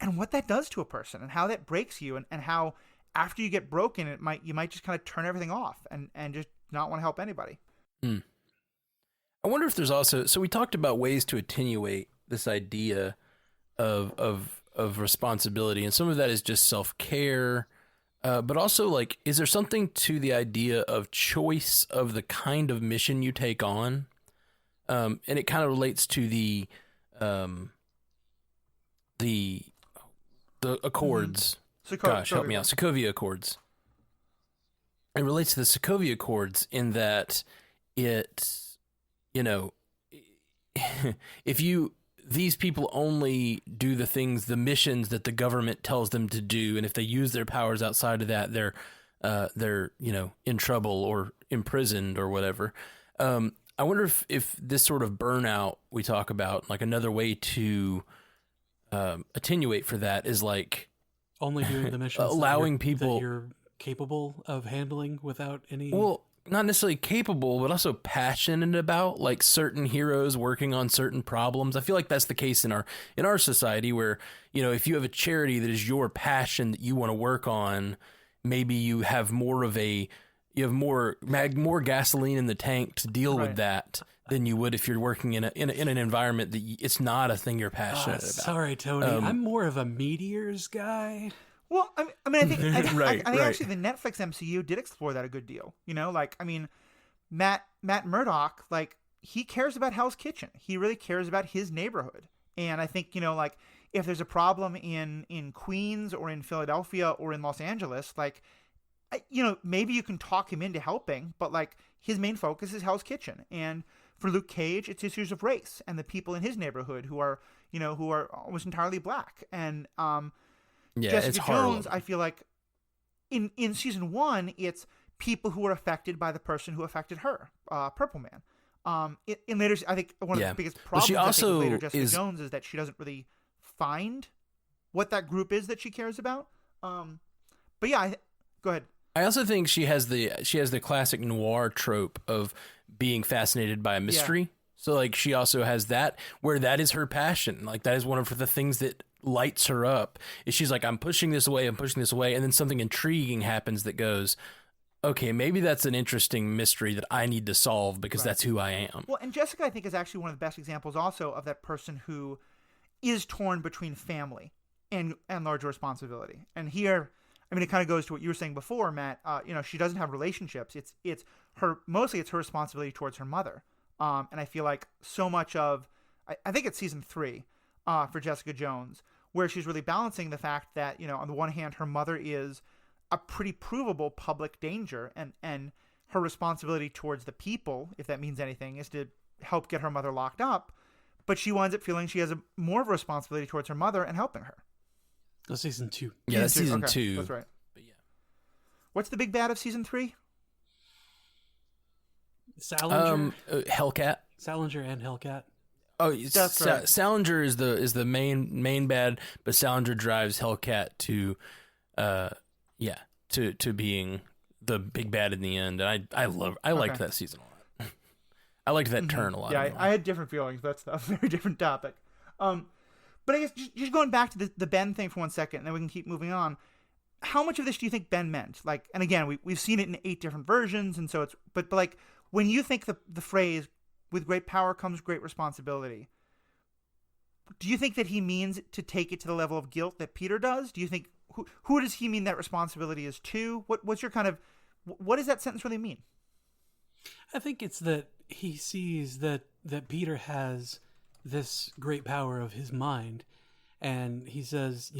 and what that does to a person, and how that breaks you, and how after you get broken, you might just kind of turn everything off and just not want to help anybody. I wonder if there's also, so we talked about ways to attenuate this idea of responsibility, and some of that is just self-care. But also, is there something to the idea of choice of the kind of mission you take on? And it kind of relates to the Accords. Help me out. Sokovia Accords. It relates to the Sokovia Accords in that if these people only do the missions that the government tells them to do, and if they use their powers outside of that, they're they're, in trouble or imprisoned or whatever. I wonder if this sort of burnout we talk about, like another way to attenuate for that is like only doing the missions allowing people that you're capable of handling without any. Well, not necessarily capable, but also passionate about, like certain heroes working on certain problems. I feel like that's the case in our society where, if you have a charity that is your passion that you want to work on, maybe you have more gasoline in the tank to deal with that than you would if you're working in an environment that it's not a thing you're passionate about. Sorry, Tony. I'm more of a meteors guy. Well, I think Right. actually the Netflix MCU did explore that a good deal. Matt Murdock, like, he cares about Hell's Kitchen. He really cares about his neighborhood. And I think, if there's a problem in Queens or in Philadelphia or in Los Angeles, like, maybe you can talk him into helping, but like his main focus is Hell's Kitchen. And for Luke Cage, it's issues of race and the people in his neighborhood who are almost entirely black. And Jessica Jones, I feel like in season 1, it's people who are affected by the person who affected her, Purple Man. In later, I think one of the biggest problems with later Jessica Jones is that she doesn't really find what that group is that she cares about. But yeah, go ahead. I also think she has the classic noir trope of being fascinated by a mystery. Yeah. So like she also has that where that is her passion. Like that is one of the things that lights her up. Is she's like, I'm pushing this away, and then something intriguing happens that goes, okay, maybe that's an interesting mystery that I need to solve because that's who I am. Well, and Jessica, I think, is actually one of the best examples also of that person who is torn between family and larger responsibility. And here, I mean, it kind of goes to what you were saying before, Matt. She doesn't have relationships. It's her responsibility towards her mother. And I feel like so much of, I think it's season 3 for Jessica Jones, where she's really balancing the fact that, on the one hand, her mother is a pretty provable public danger, and her responsibility towards the people, if that means anything, is to help get her mother locked up. But she winds up feeling she has more of a responsibility towards her mother and helping her. That's season 2. Yeah, that's season 2. That's right. But yeah. What's the big bad of season 3? Salinger. Hellcat. Salinger and Hellcat. Oh, that's right. Salinger is the main bad, but Salinger drives Hellcat to being the big bad in the end. And I liked that season a lot. I liked that turn a lot. Yeah, I had different feelings. That's a very different topic. But I guess just going back to the Ben thing for 1 second, and then we can keep moving on. How much of this do you think Ben meant? Like, and again, we've seen it in 8 different versions, and so it's but like when you think the phrase "with great power comes great responsibility," do you think that he means to take it to the level of guilt that Peter does? Do you think who does he mean that responsibility is to? What's your kind of what does that sentence really mean? I think it's that he sees that Peter has this great power of his mind, and he says,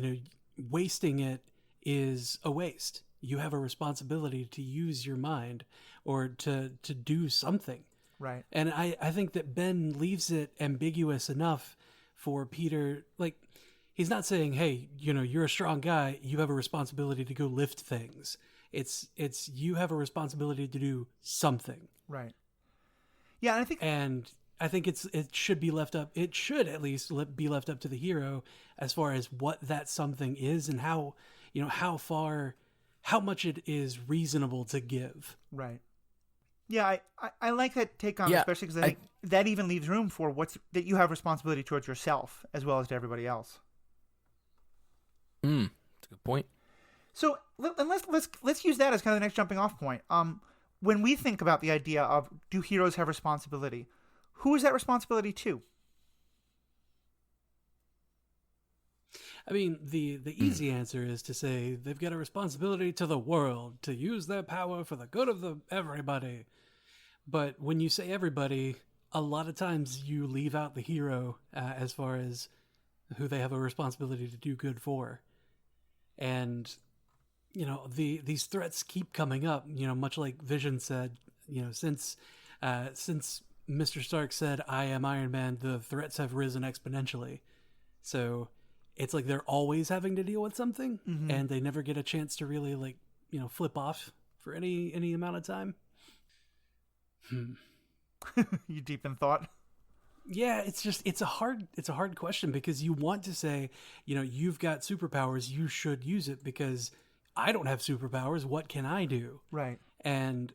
wasting it is a waste. You have a responsibility to use your mind or to do something. Right. And I think that Ben leaves it ambiguous enough for Peter. Like, he's not saying, hey, you're a strong guy, you have a responsibility to go lift things. It's you have a responsibility to do something. Right. Yeah, and I think it should be left up. It should at least be left up to the hero as far as what that something is and how much it is reasonable to give. Right. Yeah, I like that take on it, especially because I think that even leaves room for that you have responsibility towards yourself as well as to everybody else. That's a good point. So let's use that as kind of the next jumping off point. When we think about the idea of do heroes have responsibility, who is that responsibility to? I mean, the easy answer is to say they've got a responsibility to the world to use their power for the good of everybody. But when you say everybody, a lot of times you leave out the hero as far as who they have a responsibility to do good for. And, these threats keep coming up, much like Vision said, since Mr. Stark said, I am Iron Man, the threats have risen exponentially. So it's like they're always having to deal with something, and they never get a chance to really flip off for any amount of time. You deep in thought? Yeah, it's a hard question, because you want to say, you've got superpowers, you should use it, because I don't have superpowers. What can I do? Right. And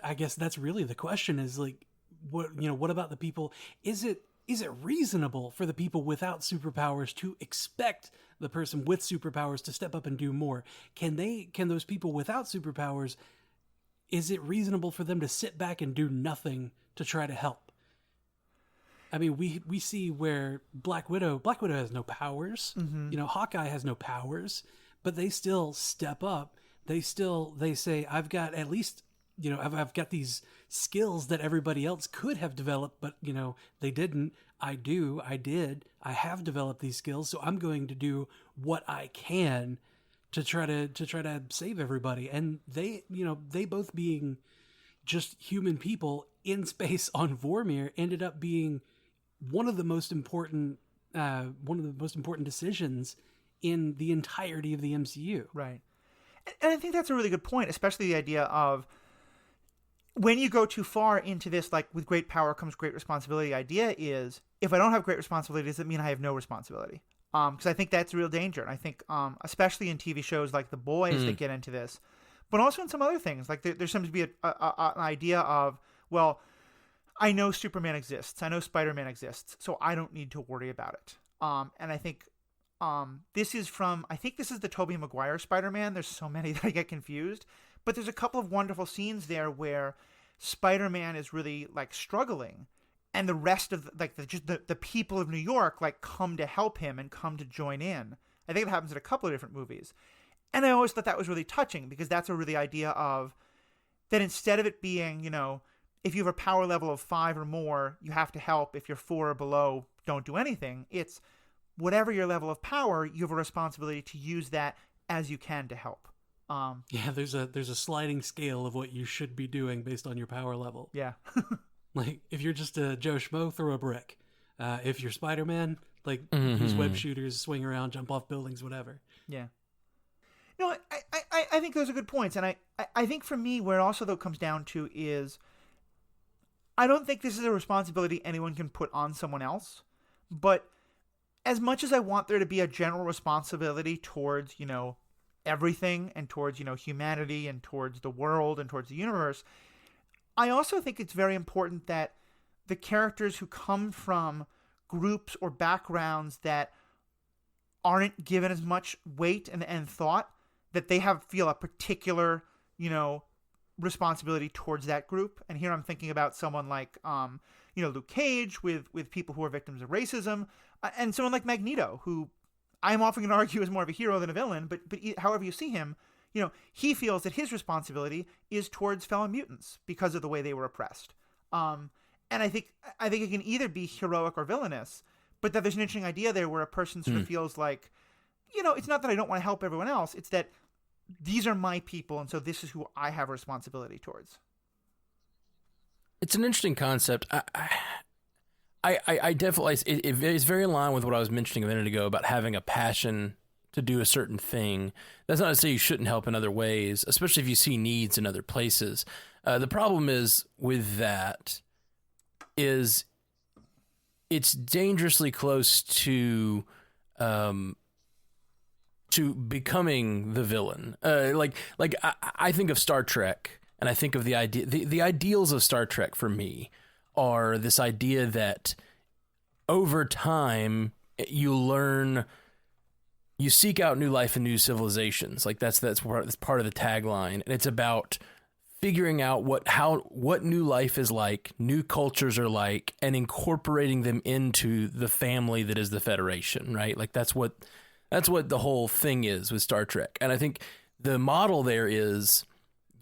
I guess that's really the question, is like, what about the people? Is it reasonable for the people without superpowers to expect the person with superpowers to step up and do more? Can those people without superpowers, is it reasonable for them to sit back and do nothing to try to help? I mean, we see where Black Widow has no powers. Mm-hmm. Hawkeye has no powers, but they still step up. They say, I've got at least, I've got these skills that everybody else could have developed, but they didn't. I did. I have developed these skills, so I'm going to do what I can to try to save everybody. And they both, being just human people in space on Vormir, ended up being one of the most important decisions in the entirety of the MCU. Right. And I think that's a really good point, especially the idea of, when you go too far into this, like, with great power comes great responsibility, the idea is, if I don't have great responsibility, does it mean I have no responsibility? Because I think that's a real danger. And I think, especially in TV shows like The Boys that get into this, but also in some other things, like there seems to be an idea of, well, I know Superman exists, I know Spider-Man exists, so I don't need to worry about it. And I think this is the Tobey Maguire Spider-Man. There's so many that I get confused. But there's a couple of wonderful scenes there where Spider-Man is really, like, struggling, and the rest of the people of New York, like, come to help him and come to join in. I think it happens in a couple of different movies. And I always thought that was really touching, because that's a really idea of that, instead of it being, if you have a power level of 5 or more, you have to help. If you're 4 or below, don't do anything. It's whatever your level of power, you have a responsibility to use that as you can to help. There's a sliding scale of what you should be doing based on your power level. Yeah. Like, if you're just a Joe Schmo, throw a brick. If you're Spider-Man, like, use web shooters, swing around, jump off buildings, whatever. Yeah. No, I think those are good points. And I think for me, where it also, though, comes down to is, I don't think this is a responsibility anyone can put on someone else. But as much as I want there to be a general responsibility towards, everything, and towards, humanity, and towards the world, and towards the universe, I also think it's very important that the characters who come from groups or backgrounds that aren't given as much weight and thought, that they feel a particular, responsibility towards that group. And here I'm thinking about someone like, Luke Cage, with people who are victims of racism, and someone like Magneto, who I'm often going to argue is more of a hero than a villain, but however you see him, he feels that his responsibility is towards fellow mutants because of the way they were oppressed. And I think it can either be heroic or villainous, but that there's an interesting idea there where a person sort of feels like, it's not that I don't want to help everyone else, it's that these are my people, and so this is who I have a responsibility towards. It's an interesting concept. I definitely, it's very in line with what I was mentioning a minute ago about having a passion to do a certain thing. That's not to say you shouldn't help in other ways, especially if you see needs in other places. The problem is with that is it's dangerously close to becoming the villain. I think of Star Trek, and I think of the idea, the ideals of Star Trek for me are this idea that over time you seek out new life and new civilizations. Like that's part of the tagline, and it's about figuring out what new life is like, new cultures are like, and incorporating them into the family that is the Federation, right? Like that's what the whole thing is with Star Trek. And I think the model there is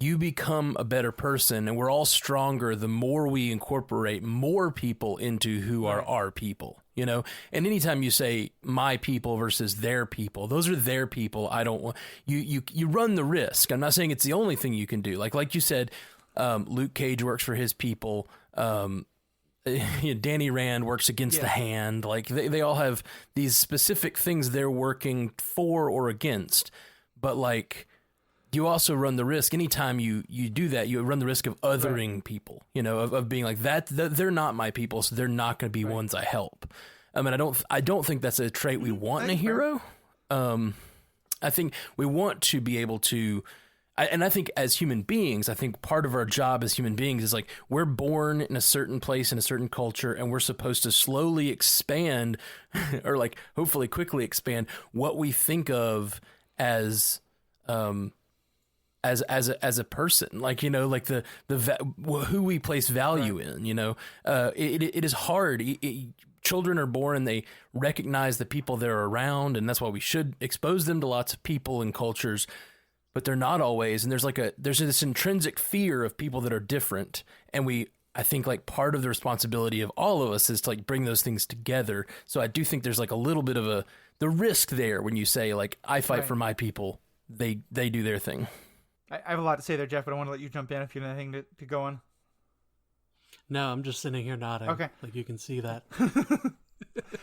you become a better person, and we're all stronger the more we incorporate more people into who are our people, And anytime you say my people versus their people, those are their people. I don't want you run the risk. I'm not saying it's the only thing you can do. Like you said, Luke Cage works for his people. Danny Rand works against the Hand. Like they all have these specific things they're working for or against. But like you also run the risk anytime you do that, you run the risk of othering people, of being like that, they're not my people, so they're not going to be ones I help. I mean, I don't think that's a trait we want in a hero. I think we want to be able to, and I think as human beings, I think part of our job as human beings is like, we're born in a certain place, in a certain culture, and we're supposed to slowly expand or like hopefully quickly expand what we think of as a person, like, like who we place value in, it is hard. Children are born and they recognize the people they're around, and that's why we should expose them to lots of people and cultures, but they're not always. And there's this intrinsic fear of people that are different. And I think like part of the responsibility of all of us is to like bring those things together. So I do think there's like a little bit of the risk there when you say like, I fight for my people, they do their thing. I have a lot to say there, Jeff, but I want to let you jump in if you have anything to go on. No, I'm just sitting here nodding. Okay. Like you can see that. I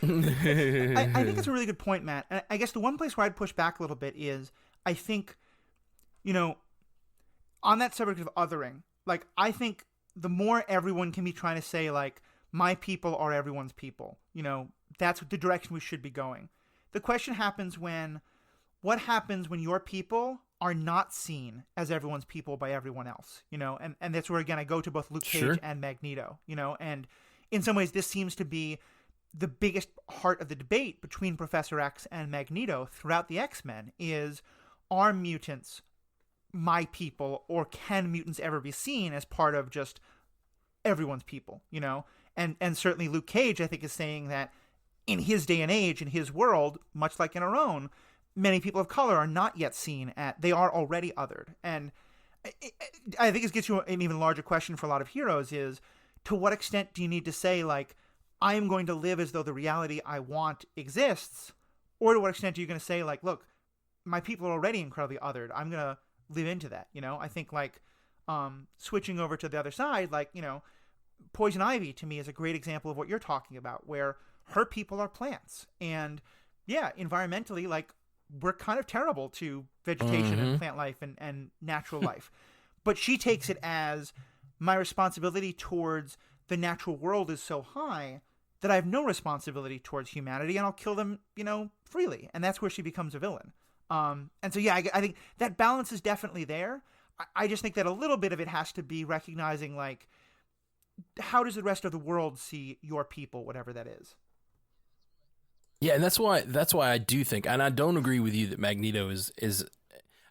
think it's a really good point, Matt. And I guess the one place where I'd push back a little bit is I think, on that subject of othering, like I think the more everyone can be trying to say like, my people are everyone's people, that's the direction we should be going. The question happens what happens when your people are not seen as everyone's people by everyone else, and that's where, again, I go to both Luke Cage and Magneto, and in some ways this seems to be the biggest heart of the debate between Professor X and Magneto throughout the X-Men is, are mutants my people, or can mutants ever be seen as part of just everyone's people, and certainly Luke Cage, I think, is saying that in his day and age, in his world, much like in our own, many people of color are not yet seen they are already othered. And I think it gets you an even larger question for a lot of heroes is, to what extent do you need to say, like, I am going to live as though the reality I want exists? Or to what extent are you going to say, like, look, my people are already incredibly othered. I'm going to live into that. I think like switching over to the other side, like, Poison Ivy to me is a great example of what you're talking about, where her people are plants. And yeah, environmentally, like, we're kind of terrible to vegetation and plant life and natural life. But she takes it as, my responsibility towards the natural world is so high that I have no responsibility towards humanity, and I'll kill them, freely. And that's where she becomes a villain. And so, yeah, I think that balance is definitely there. I just think that a little bit of it has to be recognizing, like, how does the rest of the world see your people, whatever that is? Yeah, and that's why I do think, and I don't agree with you that Magneto is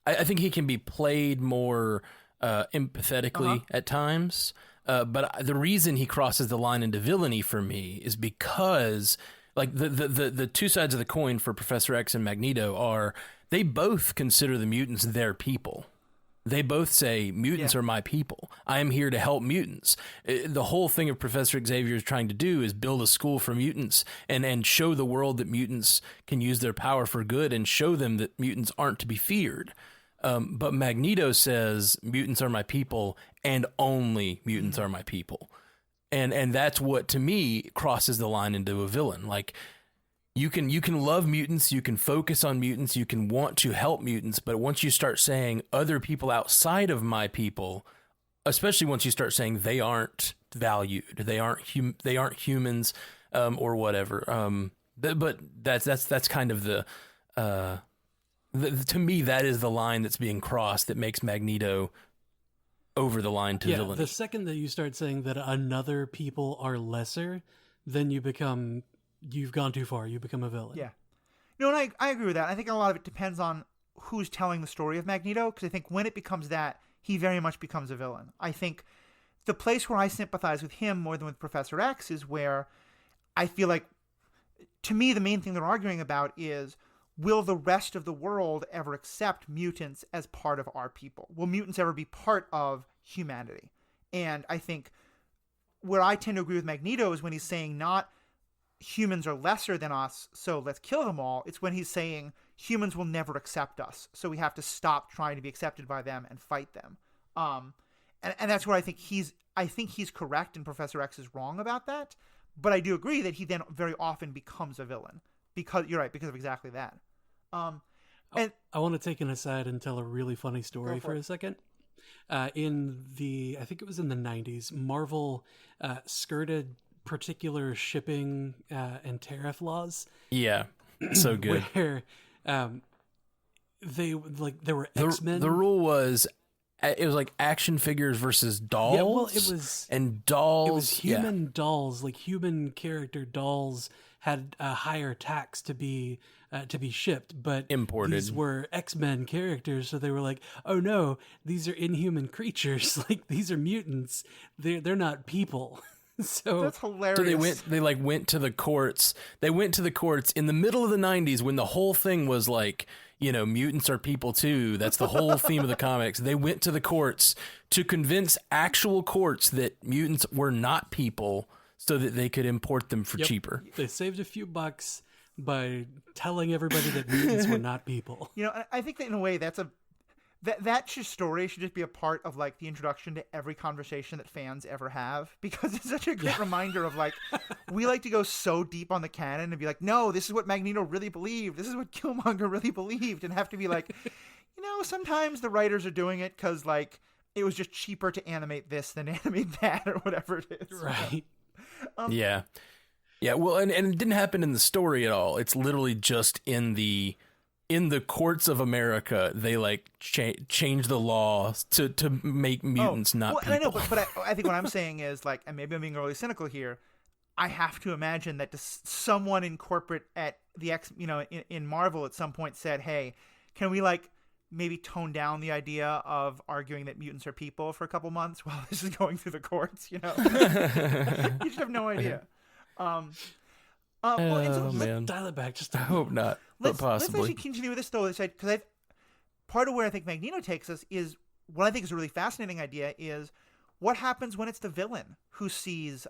I think he can be played more empathetically at times. But the reason he crosses the line into villainy for me is because, like, the two sides of the coin for Professor X and Magneto are, they both consider the mutants their people. They both say, mutants are my people. I am here to help mutants. The whole thing of Professor Xavier is trying to do is build a school for mutants and show the world that mutants can use their power for good, and show them that mutants aren't to be feared. But Magneto says, mutants are my people, and only mutants are my people. And that's what, to me, crosses the line into a villain. Like, you can love mutants, you can focus on mutants, you can want to help mutants, but once you start saying other people outside of my people, especially once you start saying they aren't valued, they aren't humans, or whatever. But that's kind of to me, that is the line that's being crossed that makes Magneto over the line to villainy. The second that you start saying that another people are lesser, then you've gone too far. You become a villain. Yeah. No, and I agree with that. I think a lot of it depends on who's telling the story of Magneto, because I think when it becomes that, he very much becomes a villain. I think the place where I sympathize with him more than with Professor X is where I feel like, to me, the main thing they're arguing about is, will the rest of the world ever accept mutants as part of our people? Will mutants ever be part of humanity? And I think where I tend to agree with Magneto is when he's saying not humans are lesser than us, so let's kill them all. It's when he's saying humans will never accept us, so we have to stop trying to be accepted by them and fight them. And that's where I think he's correct and Professor X is wrong about that. But I do agree that he then very often becomes a villain, because you're right, because of exactly that. And I want to take an aside and tell a really funny story for a second. I think it was in the 90s, Marvel skirted particular shipping and tariff laws. Yeah, so good. Where there were X-Men. The rule was, it was like action figures versus dolls. Yeah, well, it was dolls. It was human dolls, like human character dolls had a higher tax to be shipped, but imported. These were X-Men characters, so they were like, "Oh no, these are inhuman creatures. Like these are mutants. They're not people." So that's hilarious. So they went to the courts. They went to the courts in the middle of the 90s when the whole thing was like, mutants are people too. That's the whole theme of the comics. They went to the courts to convince actual courts that mutants were not people so that they could import them for cheaper. They saved a few bucks by telling everybody that mutants were not people. I think that in a way that story should just be a part of like the introduction to every conversation that fans ever have, because it's such a great reminder of like, we like to go so deep on the canon and be like, no, this is what Magneto really believed. This is what Killmonger really believed, and have to be like, sometimes the writers are doing it because like it was just cheaper to animate this than animate that or whatever it is. Right. Yeah. Well, and it didn't happen in the story at all. It's literally just in the courts of America, they like change the law to make mutants not people. I know, but I think what I'm saying is like, and maybe I'm being really cynical here, I have to imagine that someone in corporate at the in Marvel at some point said, "Hey, can we like maybe tone down the idea of arguing that mutants are people for a couple months while this is going through the courts?" You just have no idea. Man, dial it back. Just I hope not. But possibly. Let's actually continue with this though, because part of where I think Magneto takes us is what I think is a really fascinating idea is what happens when it's the villain who sees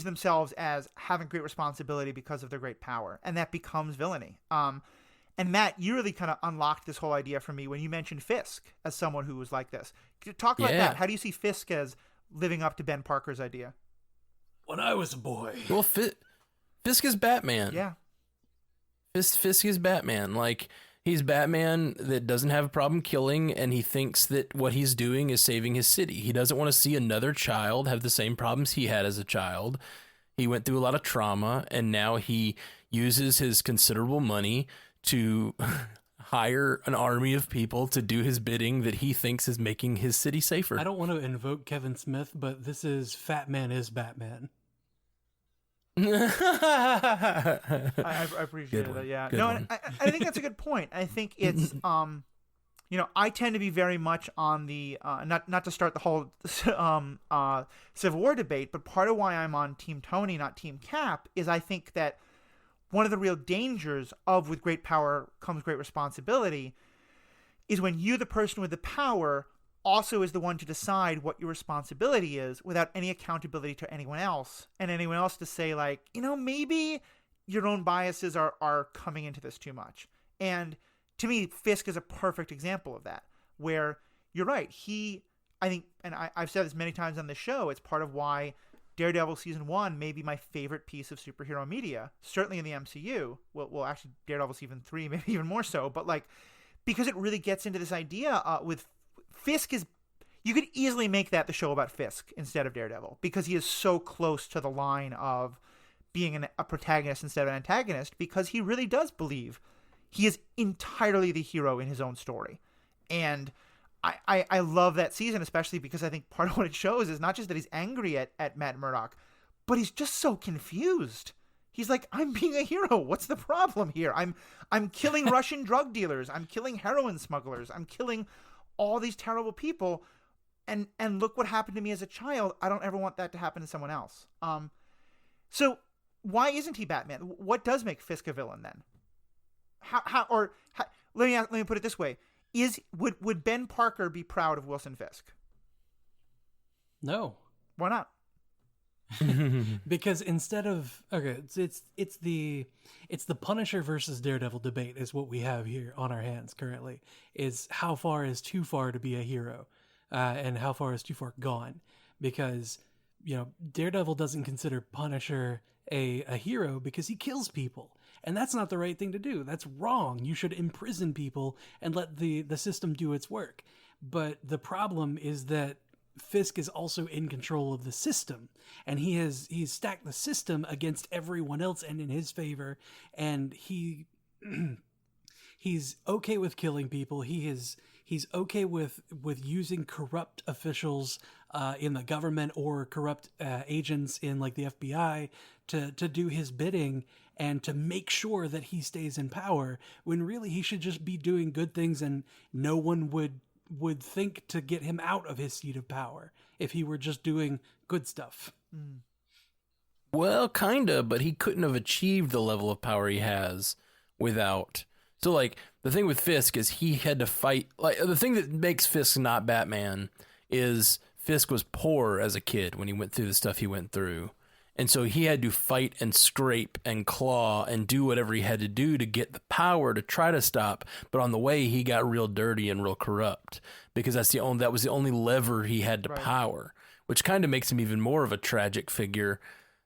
themselves as having great responsibility because of their great power, and that becomes villainy. And Matt, you really kind of unlocked this whole idea for me when you mentioned Fisk as someone who was like this. Talk about that. How do you see Fisk as living up to Ben Parker's idea? When I was a boy. Well, Fisk is Batman. Yeah. Fisk is Batman. Like, he's Batman that doesn't have a problem killing, and he thinks that what he's doing is saving his city. He doesn't want to see another child have the same problems he had as a child. He went through a lot of trauma, and now he uses his considerable money to hire an army of people to do his bidding that he thinks is making his city safer. I don't want to invoke Kevin Smith, but this is Fat Man is Batman. I appreciate that. Yeah. I think that's a good point. I think it's I tend to be very much on the not to start the whole Civil War debate, but part of why I'm on Team Tony, not Team Cap, is I think that one of the real dangers of with great power comes great responsibility is when you, the person with the power, also is the one to decide what your responsibility is without any accountability to anyone else, and anyone else to say like, maybe your own biases are coming into this too much. And to me, Fisk is a perfect example of that, where you're right. I think, and I've said this many times on the show, it's part of why Daredevil Season 1 may be my favorite piece of superhero media, certainly in the MCU. Well, actually, Daredevil Season 3, maybe even more so, but like, because it really gets into this idea with Fisk is, you could easily make that the show about Fisk instead of Daredevil, because he is so close to the line of being a protagonist instead of an antagonist, because he really does believe he is entirely the hero in his own story. And I love that season, especially because I think part of what it shows is not just that he's angry at Matt Murdock, but he's just so confused. He's like, I'm being a hero. What's the problem here? I'm killing Russian drug dealers. I'm killing heroin smugglers. I'm killing all these terrible people. And look what happened to me as a child. I don't ever want that to happen to someone else. So why isn't he Batman? What does make Fisk a villain then? Let me put it this way. Would Ben Parker be proud of Wilson Fisk? No. Why not? Because instead of it's the Punisher versus Daredevil debate is what we have here on our hands currently. Is how far is too far to be a hero, and how far is too far gone? Because Daredevil doesn't consider Punisher a hero because he kills people, And that's not the right thing to do. That's wrong. You should imprison people and let the system do its work. But the problem is that Fisk is also in control of the system, and he's stacked the system against everyone else and in his favor, and he's okay with killing people. He's okay with using corrupt officials in the government or corrupt agents in like the FBI to do his bidding and to make sure that he stays in power, when really he should just be doing good things, and no one would think to get him out of his seat of power if he were just doing good stuff. Well, kinda, but he couldn't have achieved the level of power he has without. So, like, the thing with Fisk is he had to fight. Like, the thing that makes Fisk not Batman is Fisk was poor as a kid when he went through the stuff he went through. And so he had to fight and scrape and claw and do whatever he had to do to get the power to try to stop. But on the way, he got real dirty and real corrupt, because that was the only lever he had to power, which kind of makes him even more of a tragic figure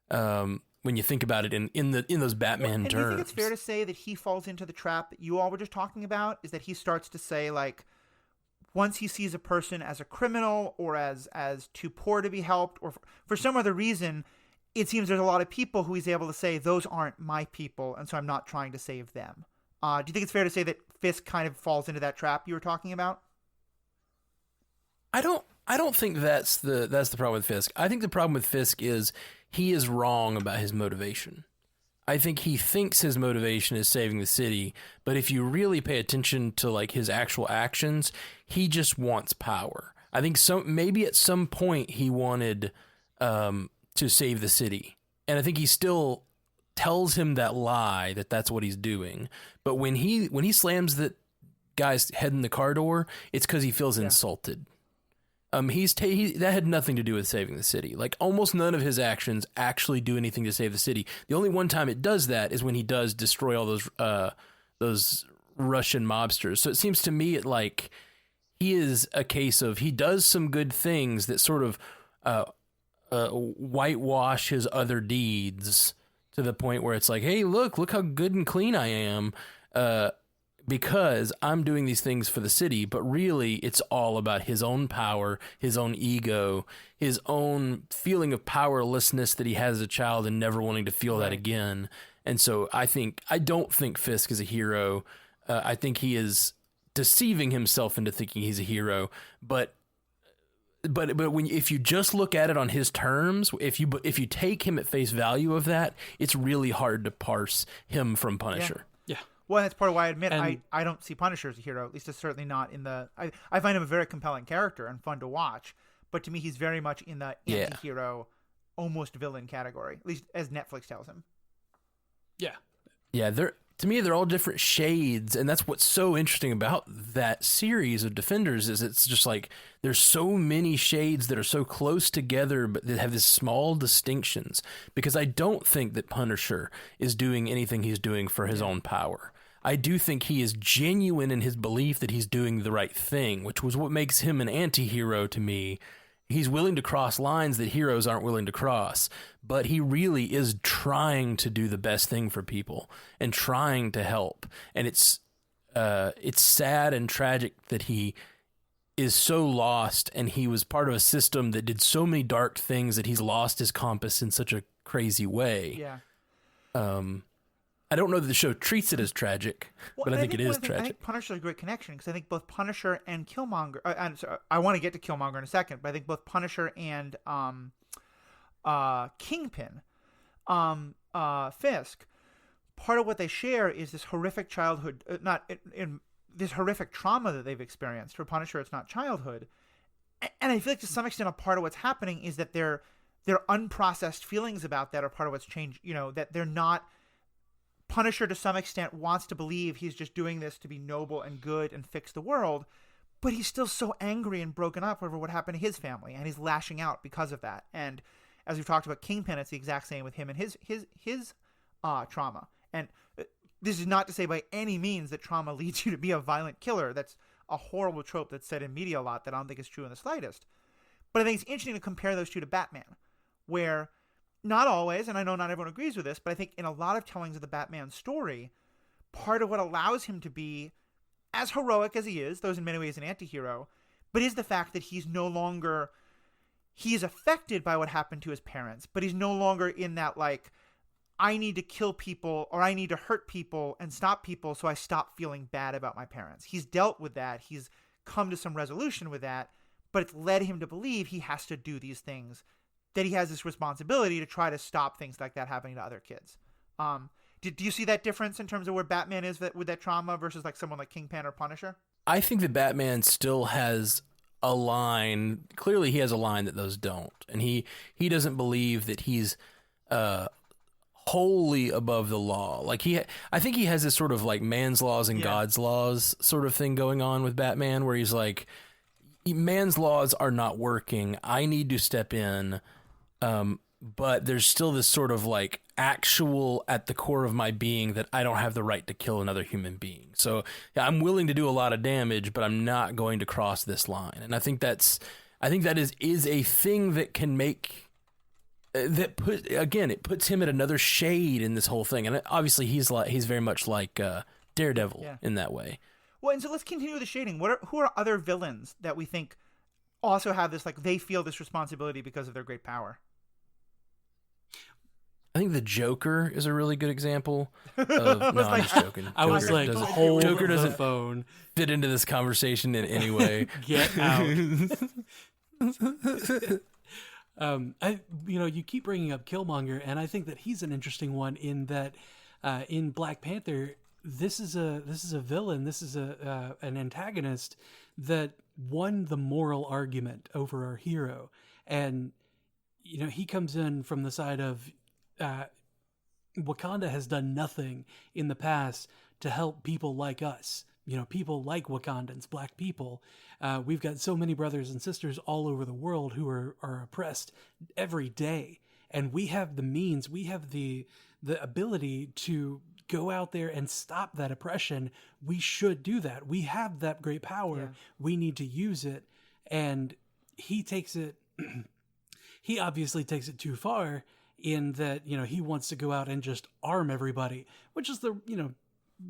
when you think about it in those Batman terms. Do you think it's fair to say that he falls into the trap that you all were just talking about? Is that he starts to say, like, once he sees a person as a criminal or as too poor to be helped, or for some other reason, it seems there's a lot of people who he's able to say, those aren't my people, and so I'm not trying to save them. Do you think it's fair to say that Fisk kind of falls into that trap you were talking about? I don't think that's the problem with Fisk. I think the problem with Fisk is he is wrong about his motivation. I think he thinks his motivation is saving the city, but if you really pay attention to like his actual actions, he just wants power. I think maybe at some point he wanted to save the city, and I think he still tells him that lie that that's what he's doing. But when he slams the guy's head in the car door, it's because he feels insulted. That had nothing to do with saving the city. Like, almost none of his actions actually do anything to save the city. The only one time it does that is when he does destroy all those Russian mobsters. So it seems to me like he is a case of, he does some good things that sort of whitewash his other deeds to the point where it's like, hey, look how good and clean I am, because I'm doing these things for the city. But really, it's all about his own power, his own ego, his own feeling of powerlessness that he has as a child and never wanting to feel that again. And so I don't think Fisk is a hero. I think he is deceiving himself into thinking he's a hero. But if you just look at it on his terms, if you take him at face value of that, it's really hard to parse him from Punisher. Yeah. Well, that's part of why I admit I don't see Punisher as a hero. At least it's certainly not in the. I find him a very compelling character and fun to watch, but to me he's very much in the anti-hero, almost villain category. At least as Netflix tells him. Yeah. To me, they're all different shades, and that's what's so interesting about that series of Defenders is it's just like there's so many shades that are so close together, but that have these small distinctions. Because I don't think that Punisher is doing anything he's doing for his own power. I do think he is genuine in his belief that he's doing the right thing, which was what makes him an anti-hero to me. He's willing to cross lines that heroes aren't willing to cross, but he really is trying to do the best thing for people and trying to help. And it's sad and tragic that he is so lost, and he was part of a system that did so many dark things that he's lost his compass in such a crazy way. Yeah. I don't know that the show treats it as tragic, but I think it is tragic. I think Punisher's a great connection because I think both Punisher and Killmonger. I want to get to Killmonger in a second, but I think both Punisher and Kingpin, Fisk, part of what they share is this horrific childhood, this horrific trauma that they've experienced. For Punisher, it's not childhood, and I feel like to some extent a part of what's happening is that their unprocessed feelings about that are part of what's changed. You know, that they're not. Punisher, to some extent, wants to believe he's just doing this to be noble and good and fix the world, but he's still so angry and broken up over what happened to his family, and he's lashing out because of that. And as we've talked about Kingpin, it's the exact same with him and his trauma. And this is not to say by any means that trauma leads you to be a violent killer. That's a horrible trope that's said in media a lot that I don't think is true in the slightest. But I think it's interesting to compare those two to Batman, where not always, and I know not everyone agrees with this, but I think in a lot of tellings of the Batman story, part of what allows him to be as heroic as he is, though he's in many ways an anti-hero, but is the fact that he's no longer, he is affected by what happened to his parents, but he's no longer in that, like, I need to kill people or I need to hurt people and stop people so I stop feeling bad about my parents. He's dealt with that. He's come to some resolution with that, but it's led him to believe he has to do these things, that he has this responsibility to try to stop things like that happening to other kids. Do you see that difference in terms of where Batman is with that trauma versus like someone like Kingpin or Punisher? I think that Batman still has a line. Clearly, he has a line that those don't, and he doesn't believe that he's wholly above the law. Like I think he has this sort of like man's laws and God's laws sort of thing going on with Batman, where he's like, man's laws are not working. I need to step in. But there's still this sort of like actual at the core of my being that I don't have the right to kill another human being. So yeah, I'm willing to do a lot of damage, but I'm not going to cross this line. And I think that is a thing that can make that it puts him at another shade in this whole thing. And obviously he's very much like Daredevil in that way. Well, and so let's continue with the shading. Who are other villains that we think also have this, like, they feel this responsibility because of their great power? I think the Joker is a really good example of, no, I'm just joking. I was like, hold Joker the doesn't phone. Fit into this conversation in any way. Get out. You keep bringing up Killmonger, and I think that he's an interesting one in that in Black Panther, this is a villain, this is an antagonist that won the moral argument over our hero. And he comes in from the side of Wakanda has done nothing in the past to help people like us, people like Wakandans, black people. We've got so many brothers and sisters all over the world who are oppressed every day. And we have the means, we have the ability to go out there and stop that oppression. We should do that. We have that great power. Yeah. We need to use it. And he takes it, he obviously takes it too far, in that, he wants to go out and just arm everybody, which is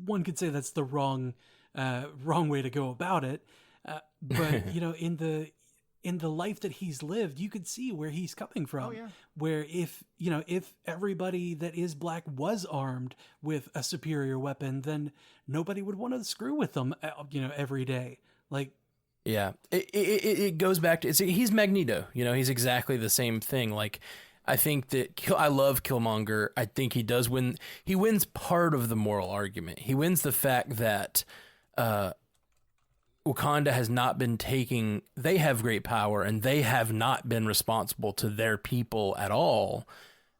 one could say that's the wrong way to go about it. But, in the life that he's lived, you could see where he's coming from. Oh, yeah. Where if everybody that is black was armed with a superior weapon, then nobody would want to screw with them, every day. Like, yeah, it goes back to, he's Magneto, he's exactly the same thing. Like, I think that I love Killmonger. I think he does win. He wins part of the moral argument. He wins the fact that Wakanda has not been taking. They have great power, and they have not been responsible to their people at all.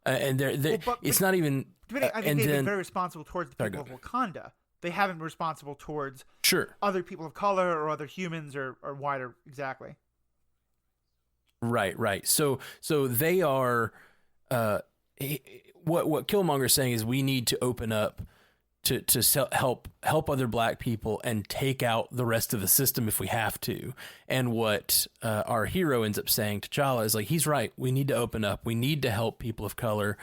And it's not even. I think they've been very responsible towards the people of Wakanda. They haven't been responsible towards other people of color or other humans or wider. Exactly. Right. So they are. What Killmonger is saying is we need to open up to help other black people and take out the rest of the system if we have to. And what our hero ends up saying to T'Challa is like, he's right. We need to open up. We need to help people of color,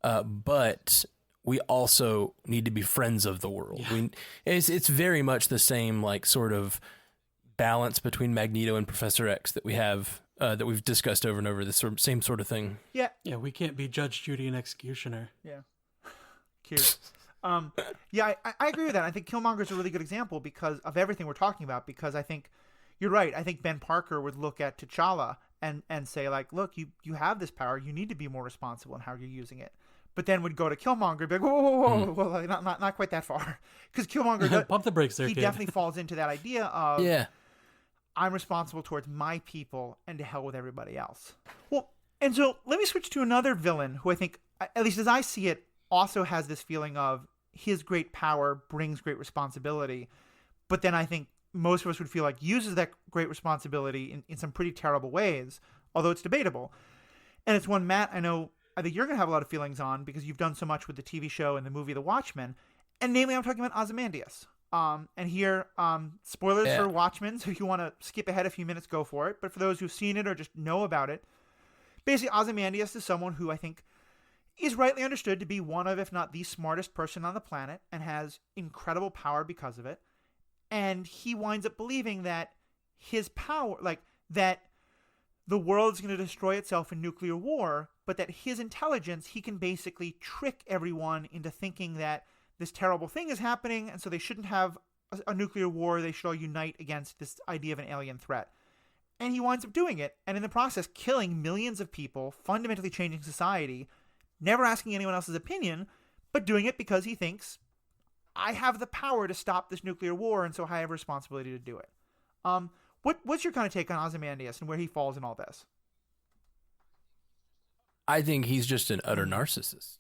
but we also need to be friends of the world. Yeah. It's very much the same like sort of balance between Magneto and Professor X that we have. That we've discussed over and over, this same sort of thing. Yeah. Yeah, we can't be Judge, Judy, and Executioner. Yeah. Cute. I agree with that. I think Killmonger is a really good example because of everything we're talking about, because I think you're right. I think Ben Parker would look at T'Challa and say, like, look, you have this power. You need to be more responsible in how you're using it. But then would go to Killmonger and be like, whoa, well, not quite that far. Because Killmonger... Pump the brakes there, he kid. definitely falls into that idea of... Yeah. I'm responsible towards my people and to hell with everybody else. Well, and so let me switch to another villain who I think, at least as I see it, also has this feeling of his great power brings great responsibility. But then I think most of us would feel like uses that great responsibility in some pretty terrible ways, although it's debatable. And it's one, Matt, I think you're going to have a lot of feelings on because you've done so much with the TV show and the movie The Watchmen. And namely, I'm talking about Ozymandias. And here, spoilers for Watchmen, so if you want to skip ahead a few minutes, go for it. But for those who've seen it or just know about it, basically Ozymandias is someone who I think is rightly understood to be one of, if not the smartest person on the planet, and has incredible power because of it. And he winds up believing that his power, like, that the world's going to destroy itself in nuclear war, but that his intelligence, he can basically trick everyone into thinking that this terrible thing is happening, and so they shouldn't have a nuclear war. They should all unite against this idea of an alien threat. And he winds up doing it, and in the process killing millions of people, fundamentally changing society, never asking anyone else's opinion, but doing it because he thinks, I have the power to stop this nuclear war, and so I have a responsibility to do it. What's your kind of take on Ozymandias and where he falls in all this? I think he's just an utter narcissist.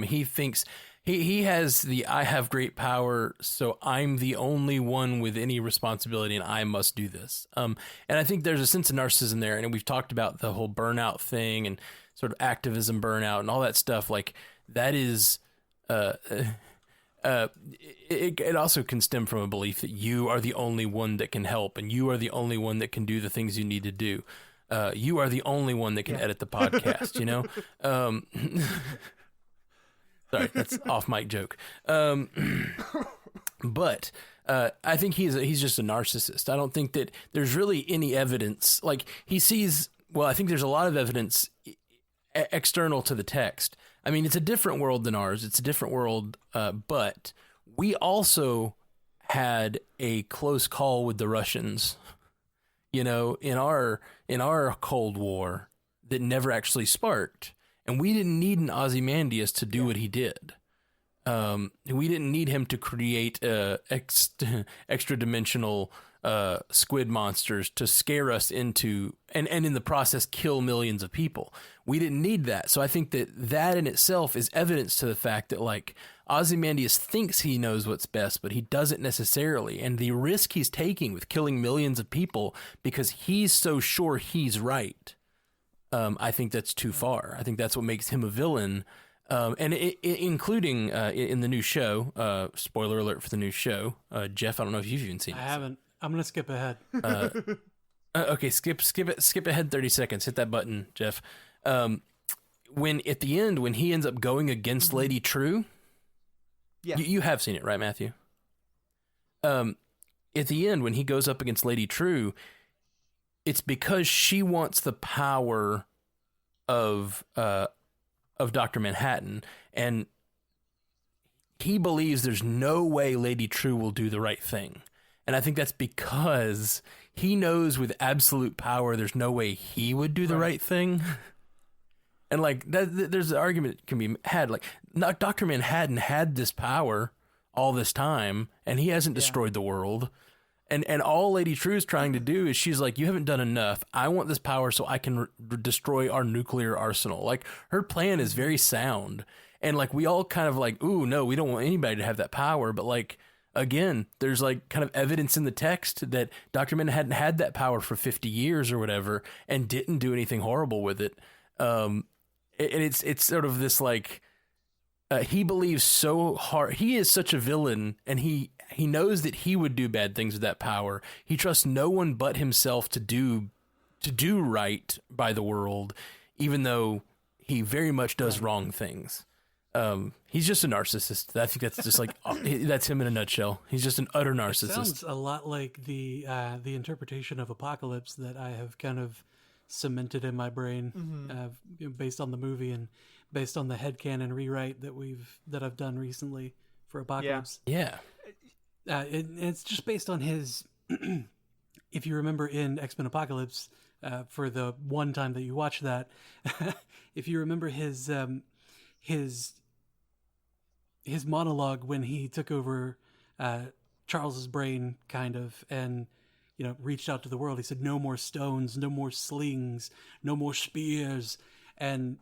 He thinks he has the I have great power, so I'm the only one with any responsibility and I must do this. And I think there's a sense of narcissism there. And we've talked about the whole burnout thing and sort of activism burnout and all that stuff. Like that is, it also can stem from a belief that you are the only one that can help and you are the only one that can do the things you need to do. You are the only one that can edit the podcast, you know? Sorry, that's off mic joke. But I think he's just a narcissist. I don't think that there's really any evidence. Like he sees, well, I think there's a lot of evidence external to the text. I mean, it's a different world than ours. It's a different world, but we also had a close call with the Russians, you know, in our Cold War that never actually sparked. And we didn't need an Ozymandias to do what he did. We didn't need him to create extra dimensional squid monsters to scare us into and in the process kill millions of people. We didn't need that. So I think that in itself is evidence to the fact that like Ozymandias thinks he knows what's best, but he doesn't necessarily. And the risk he's taking with killing millions of people because he's so sure he's right. I think that's too far. I think that's what makes him a villain. And including in the new show, spoiler alert for the new show. Jeff, I don't know if you've even seen it. I haven't. I'm going to skip ahead. Okay, skip ahead 30 seconds. Hit that button, Jeff. When at the end, when he ends up going against Lady True, you have seen it, right, Matthew? At the end, when he goes up against Lady True, it's because she wants the power of Dr. Manhattan, and he believes there's no way Lady True will do the right thing. And I think that's because he knows with absolute power there's no way he would do the right thing. And like that, there's an argument that can be had. Like, Dr. Manhattan had this power all this time, and he hasn't destroyed the world. And all Lady True is trying to do is she's like, you haven't done enough. I want this power so I can destroy our nuclear arsenal. Like, her plan is very sound. And like, we all kind of like, ooh, no, we don't want anybody to have that power. But like, again, there's like kind of evidence in the text that Dr. Manhattan had that power for 50 years or whatever and didn't do anything horrible with it. And it's sort of this like, he believes so hard. He is such a villain, and he knows that he would do bad things with that power. He trusts no one but himself to do right by the world, even though he very much does wrong things. He's just a narcissist. I think that's just like that's him in a nutshell. He's just an utter narcissist. It sounds a lot like the interpretation of Apocalypse that I have kind of cemented in my brain, based on the movie and based on the headcanon rewrite that I've done recently for Apocalypse. Yeah. It's just based on his, if you remember in X-Men Apocalypse, for the one time that you watch that, if you remember his monologue when he took over Charles's brain, kind of, and reached out to the world. He said, "No more stones, no more slings, no more spears," and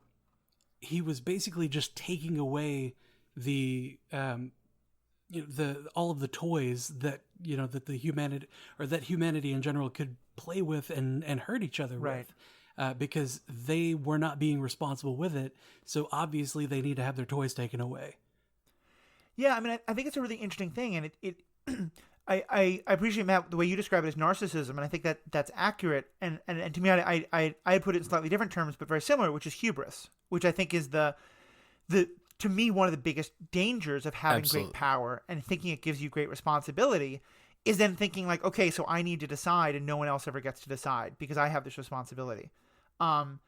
he was basically just taking away the all of the toys that that the humanity or that humanity in general could play with and hurt each other with, because they were not being responsible with it. So obviously they need to have their toys taken away. Yeah, I mean, I think it's a really interesting thing, and I appreciate, Matt, the way you describe it as narcissism, and I think that's accurate. And to me, I put it in slightly different terms, but very similar, which is hubris, which I think is the to me, one of the biggest dangers of having Absolutely. great power and thinking it gives you great responsibility is then thinking like, okay, so I need to decide and no one else ever gets to decide because I have this responsibility. And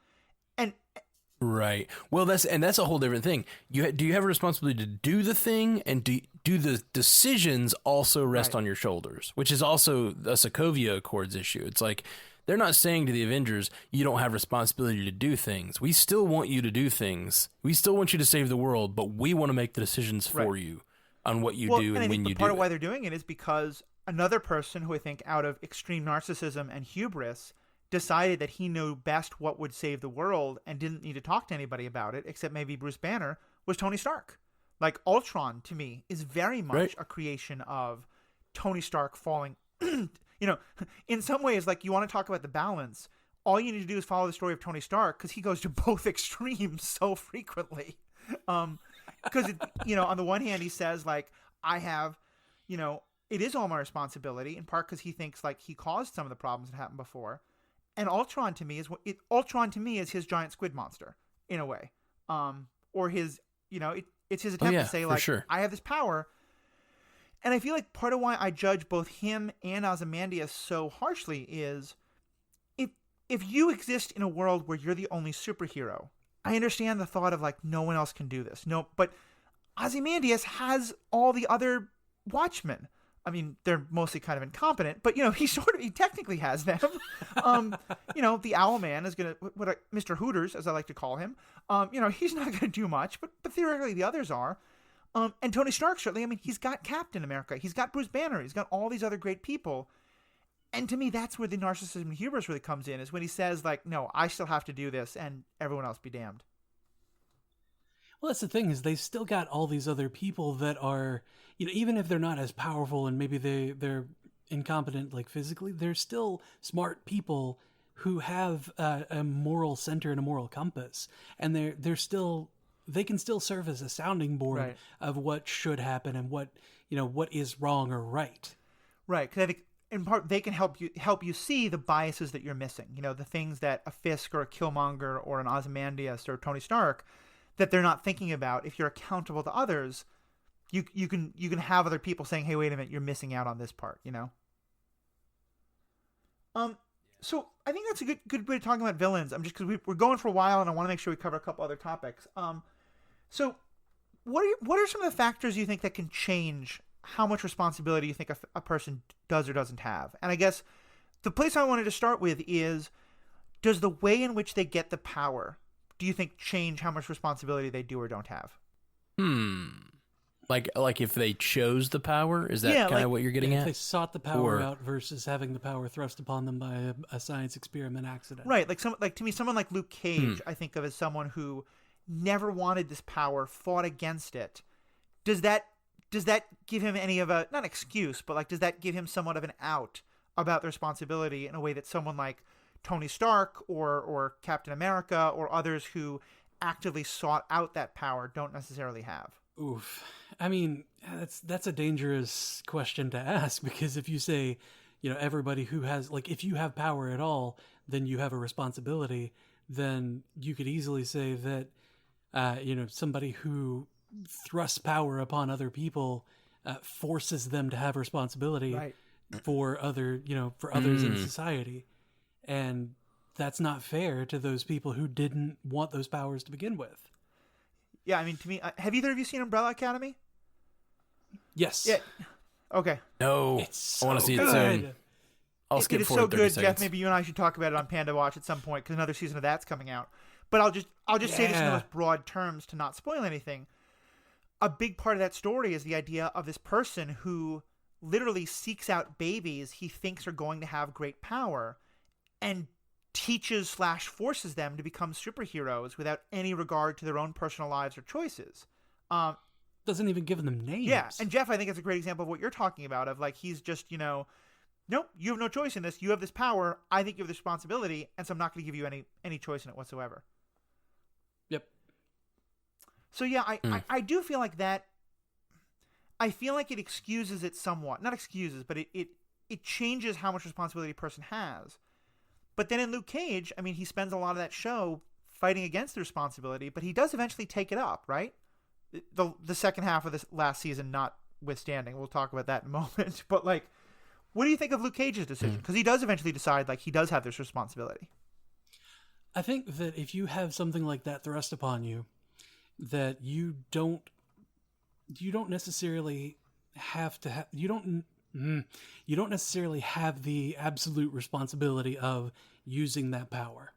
Right. Well, that's a whole different thing. Do you have a responsibility to do the thing, and do the decisions also rest Right. on your shoulders, which is also a Sokovia Accords issue. It's like they're not saying to the Avengers, you don't have responsibility to do things. We still want you to do things. We still want you to save the world, but we want to make the decisions for Right. you on what you well, do and I and think when you part do of why it. they're doing it is because another person who I think out of extreme narcissism and hubris decided that he knew best what would save the world and didn't need to talk to anybody about it except maybe Bruce Banner was Tony Stark. Like Ultron to me is very much Right. a creation of Tony Stark falling in some ways, like you want to talk about the balance, all you need to do is follow the story of Tony Stark because he goes to both extremes so frequently. Because on the one hand he says like, I have, it is all my responsibility, in part because he thinks like he caused some of the problems that happened before. And Ultron to me is his giant squid monster in a way, or his, it's his attempt to say for like, sure. I have this power. And I feel like part of why I judge both him and Ozymandias so harshly is if you exist in a world where you're the only superhero, I understand the thought of like, no one else can do this. No, but Ozymandias has all the other Watchmen. I mean, they're mostly kind of incompetent, but he technically has them. The Owlman is gonna, Mr. Hooters, as I like to call him. He's not gonna do much, but theoretically the others are. And Tony Stark certainly. I mean, he's got Captain America, he's got Bruce Banner, he's got all these other great people. And to me, that's where the narcissism and hubris really comes in, is when he says like, no, I still have to do this, and everyone else be damned. Well, that's the thing, is they still got all these other people that are, even if they're not as powerful and maybe they're incompetent like physically, they're still smart people who have a moral center and a moral compass, and they can still serve as a sounding board Right. of what should happen and what is wrong or right. Right, because I think in part they can help you see the biases that you're missing. The things that a Fisk or a Killmonger or an Ozymandias or Tony Stark that they're not thinking about. If you're accountable to others, you can have other people saying, "Hey, wait a minute, you're missing out on this part." So I think that's a good way of talking about villains. I'm just because we're going for a while and I want to make sure we cover a couple other topics. So what are some of the factors you think that can change how much responsibility you think a person does or doesn't have? And I guess the place I wanted to start with is, does the way in which they get the power, do you think, change how much responsibility they do or don't have? Like if they chose the power, is that kind of what you're getting If at? they sought the power Or- out versus having the power thrust upon them by a science experiment accident. Right, to me, someone like Luke Cage, I think of as someone who never wanted this power, fought against it. Does that give him any of a, not excuse, but like, does that give him somewhat of an out about the responsibility in a way that someone like Tony Stark or Captain America or others who actively sought out that power don't necessarily have? Oof. I mean, that's a dangerous question to ask, because if you say, everybody who has, like, if you have power at all, then you have a responsibility, then you could easily say that, somebody who thrusts power upon other people forces them to have responsibility Right. for for others in society. And that's not fair to those people who didn't want those powers to begin with. Yeah, I mean, to me, have either of you seen Umbrella Academy? Yes. Yeah. Okay. No, It's I want to so see it good. soon. I'll skip It is forward so 30 good, seconds. Jeff. Maybe you and I should talk about it on Panda Watch at some point, because another season of that's coming out. But I'll just say this in the Yeah. most broad terms to not spoil anything. A big part of that story is the idea of this person who literally seeks out babies he thinks are going to have great power and teaches/forces them to become superheroes without any regard to their own personal lives or choices. Doesn't even give them names. Yeah, and Jeff, I think it's a great example of what you're talking about, of like, he's just, nope, you have no choice in this. You have this power. I think you have this responsibility, and so I'm not going to give you any choice in it whatsoever. Yep. So yeah, I do feel like that. I feel like it excuses it somewhat. Not excuses, but it changes how much responsibility a person has. But then in Luke Cage, I mean, he spends a lot of that show fighting against the responsibility, but he does eventually take it up, right? The second half of this last season notwithstanding. We'll talk about that in a moment. But, like, what do you think of Luke Cage's decision? Because he does eventually decide, like, he does have this responsibility. I think that if you have something like that thrust upon you, that you don't necessarily have to have, you don't necessarily have the absolute responsibility of using that power,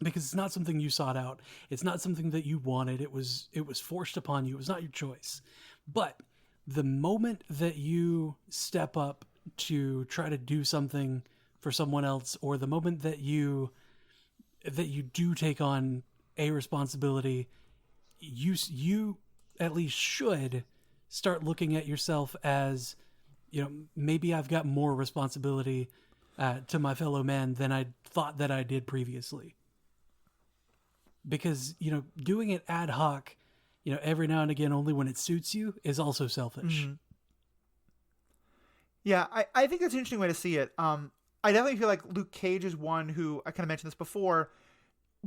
because it's not something you sought out. It's not something that you wanted. It was forced upon you. It was not your choice. But the moment that you step up to try to do something for someone else, or the moment that you do take on a responsibility, you at least should start looking at yourself as, maybe I've got more responsibility to my fellow man than I thought that I did previously. Because, doing it ad hoc, every now and again, only when it suits you, is also selfish. Mm-hmm. Yeah, I think that's an interesting way to see it. I definitely feel like Luke Cage is one who, I kind of mentioned this before,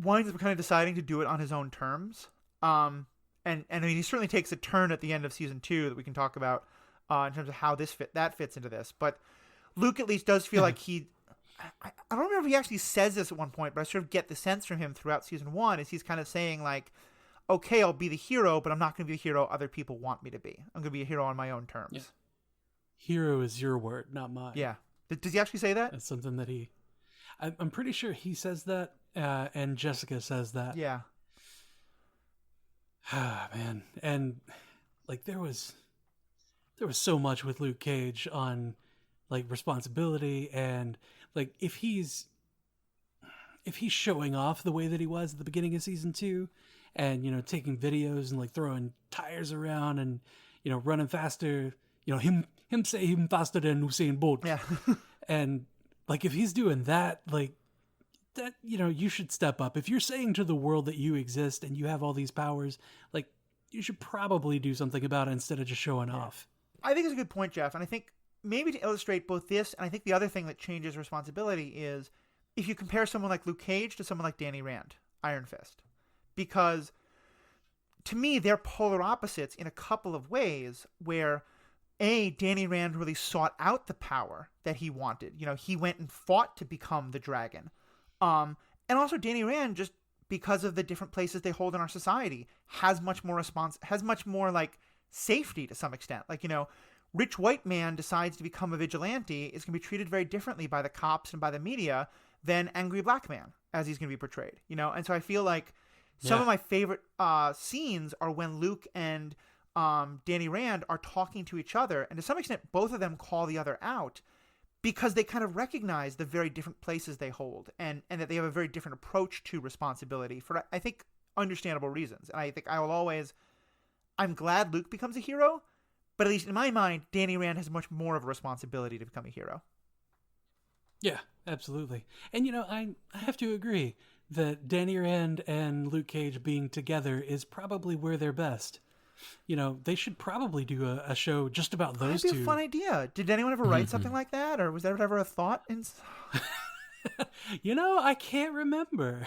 winds up kind of deciding to do it on his own terms. And I mean, he certainly takes a turn at the end of season 2 that we can talk about in terms of how that fits into this. But Luke at least does feel like I don't remember if he actually says this at one point, but I sort of get the sense from him throughout season 1 is he's kind of saying, like, okay, I'll be the hero, but I'm not going to be the hero other people want me to be. I'm going to be a hero on my own terms. Yeah. Hero is your word, not mine. Yeah. Does he actually say that? That's something that I'm pretty sure he says that, and Jessica says that. Yeah. Ah, man. And, like, there was so much with Luke Cage on, like, responsibility, and, like, if he's showing off the way that he was at the beginning of season 2, and, taking videos and, like, throwing tires around and, running faster, him say him faster than Usain Bolt. Yeah. And, like, if he's doing that, like, that, you should step up. If you're saying to the world that you exist and you have all these powers, like, you should probably do something about it instead of just showing off. I think it's a good point, Jeff. And I think maybe to illustrate both this, and I think the other thing that changes responsibility is if you compare someone like Luke Cage to someone like Danny Rand, Iron Fist. Because to me, they're polar opposites in a couple of ways where Danny Rand really sought out the power that he wanted. He went and fought to become the dragon. And also Danny Rand, just because of the different places they hold in our society, has much more like safety to some extent. Like, rich white man decides to become a vigilante is going to be treated very differently by the cops and by the media than angry black man, as he's going to be portrayed. And so I feel like some of my favorite scenes are when Luke and Danny Rand are talking to each other, and to some extent both of them call the other out because they kind of recognize the very different places they hold and that they have a very different approach to responsibility for, I think, understandable reasons. And I think I'm glad Luke becomes a hero, but at least in my mind, Danny Rand has much more of a responsibility to become a hero. Yeah, absolutely. And, I have to agree that Danny Rand and Luke Cage being together is probably where they're best. They should probably do a show just about those two. That'd be a fun idea. Did anyone ever write something like that? Or was there ever a thought? I can't remember.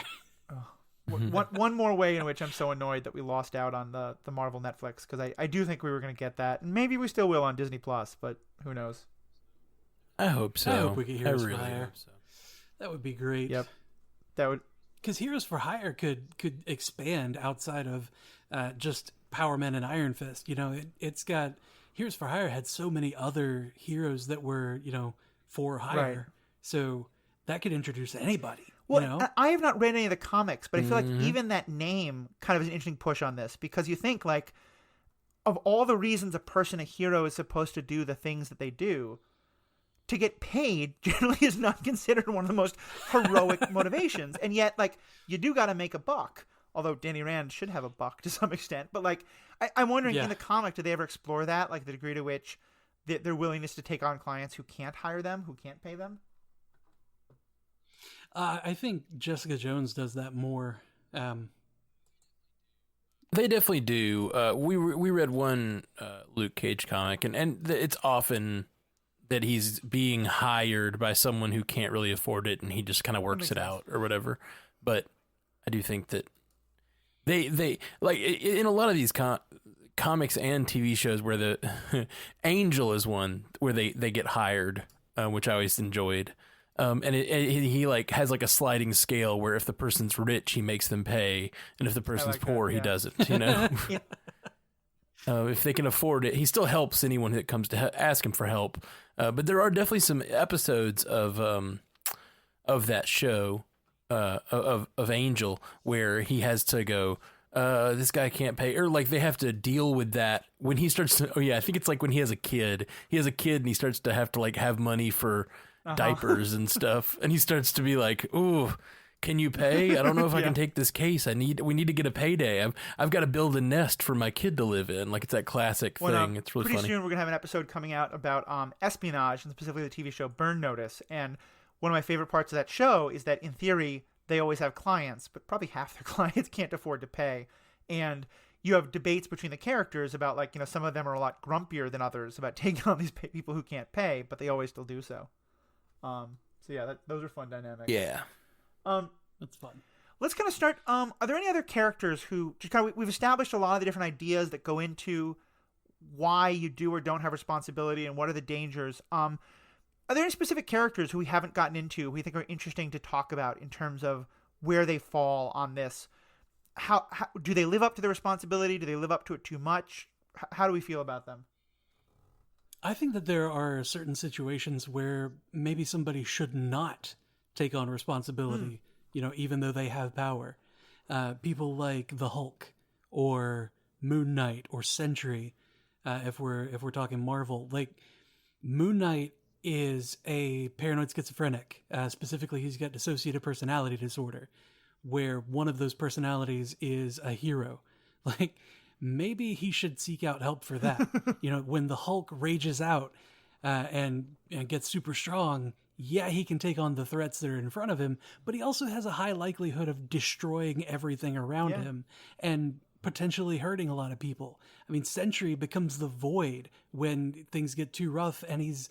One more way in which I'm so annoyed that we lost out on the Marvel Netflix, because I do think we were going to get that. And maybe we still will on Disney+, but who knows? I hope so. I hope we get Heroes for Hire. Hope so. That would be great. Yep. That would... Because Heroes for Hire could expand outside of just Power Man and Iron Fist. It's got... Heroes for Hire had so many other heroes that were, for hire. Right. So that could introduce anybody. Well, I have not read any of the comics, but I feel like even that name kind of is an interesting push on this, because you think, like, of all the reasons a hero is supposed to do the things that they do, to get paid generally is not considered one of the most heroic motivations. And yet, like, you do got to make a buck. Although Danny Rand should have a buck to some extent. But, like, I'm wondering, in the comic, do they ever explore that? Like, the degree to which their willingness to take on clients who can't hire them, who can't pay them? I think Jessica Jones does that more. They definitely do. We read one Luke Cage comic, and it's often that he's being hired by someone who can't really afford it, and he just kind of works it out or whatever. But I do think that they like in a lot of these comics and TV shows where the Angel is one where they get hired, which I always enjoyed. And he like has like a sliding scale where if the person's rich, he makes them pay, and if the person's poor, he doesn't. You know, if they can afford it, he still helps anyone that comes to ask him for help. But there are definitely some episodes of that show of Angel where he has to go. This guy can't pay, or like they have to deal with that when he starts to. Oh yeah, I think it's like when he has a kid. He has a kid and he starts to have to like have money for diapers and stuff, and he starts to be like, "Ooh, can you pay? I don't know if I can take this case. We need to get a payday. I've got to build a nest for my kid to live in." Like it's that classic thing. It's really pretty funny. Soon we're gonna have an episode coming out about espionage, and specifically the TV show Burn Notice. And one of my favorite parts of that show is that in theory they always have clients, but probably half their clients can't afford to pay. And you have debates between the characters about, like, you know, some of them are a lot grumpier than others about taking on these people who can't pay, but they always still do so. So yeah, those are fun dynamics. Yeah. That's fun. Let's kind of start. Are there any other characters who just kind of, we've established a lot of the different ideas that go into why you do or don't have responsibility and what are the dangers. Are there any specific characters who we haven't gotten into, we think are interesting to talk about in terms of where they fall on this? How do they live up to their responsibility? Do they live up to it too much? How do we feel about them? I think that there are certain situations where maybe somebody should not take on responsibility, you know, even though they have power. People like the Hulk or Moon Knight or Sentry, if we're talking Marvel. Like, Moon Knight is a paranoid schizophrenic. Specifically, he's got dissociative personality disorder, where one of those personalities is a hero. Like, maybe he should seek out help for that. You know, when the Hulk rages out and gets super strong, yeah, he can take on the threats that are in front of him, but he also has a high likelihood of destroying everything around him and potentially hurting a lot of people. I mean, Sentry becomes the Void when things get too rough, and he's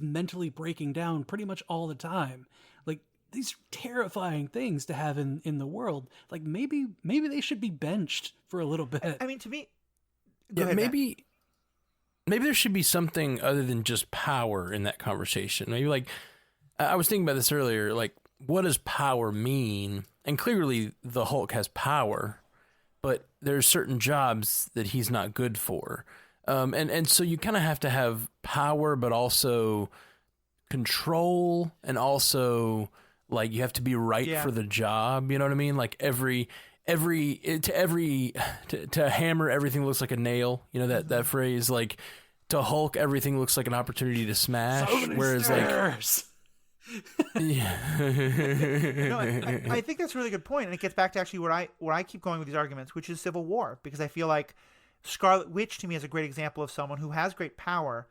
mentally breaking down pretty much all the time. Like, these are terrifying things to have in the world. Like, maybe they should be benched for a little bit. I mean, to me, maybe there should be something other than just power in that conversation. Maybe, like, I was thinking about this earlier, like, what does power mean? And clearly the Hulk has power, but there's certain jobs that he's not good for. And so you kind of have to have power, but also control, and also, like, you have to be right for the job. You know what I mean? Like, to hammer, everything looks like a nail. You know that phrase? Like, to Hulk, everything looks like an opportunity to smash. Whereas, stairs. I think that's a really good point, and it gets back to actually where I keep going with these arguments, which is Civil War, because I feel like Scarlet Witch to me is a great example of someone who has great power.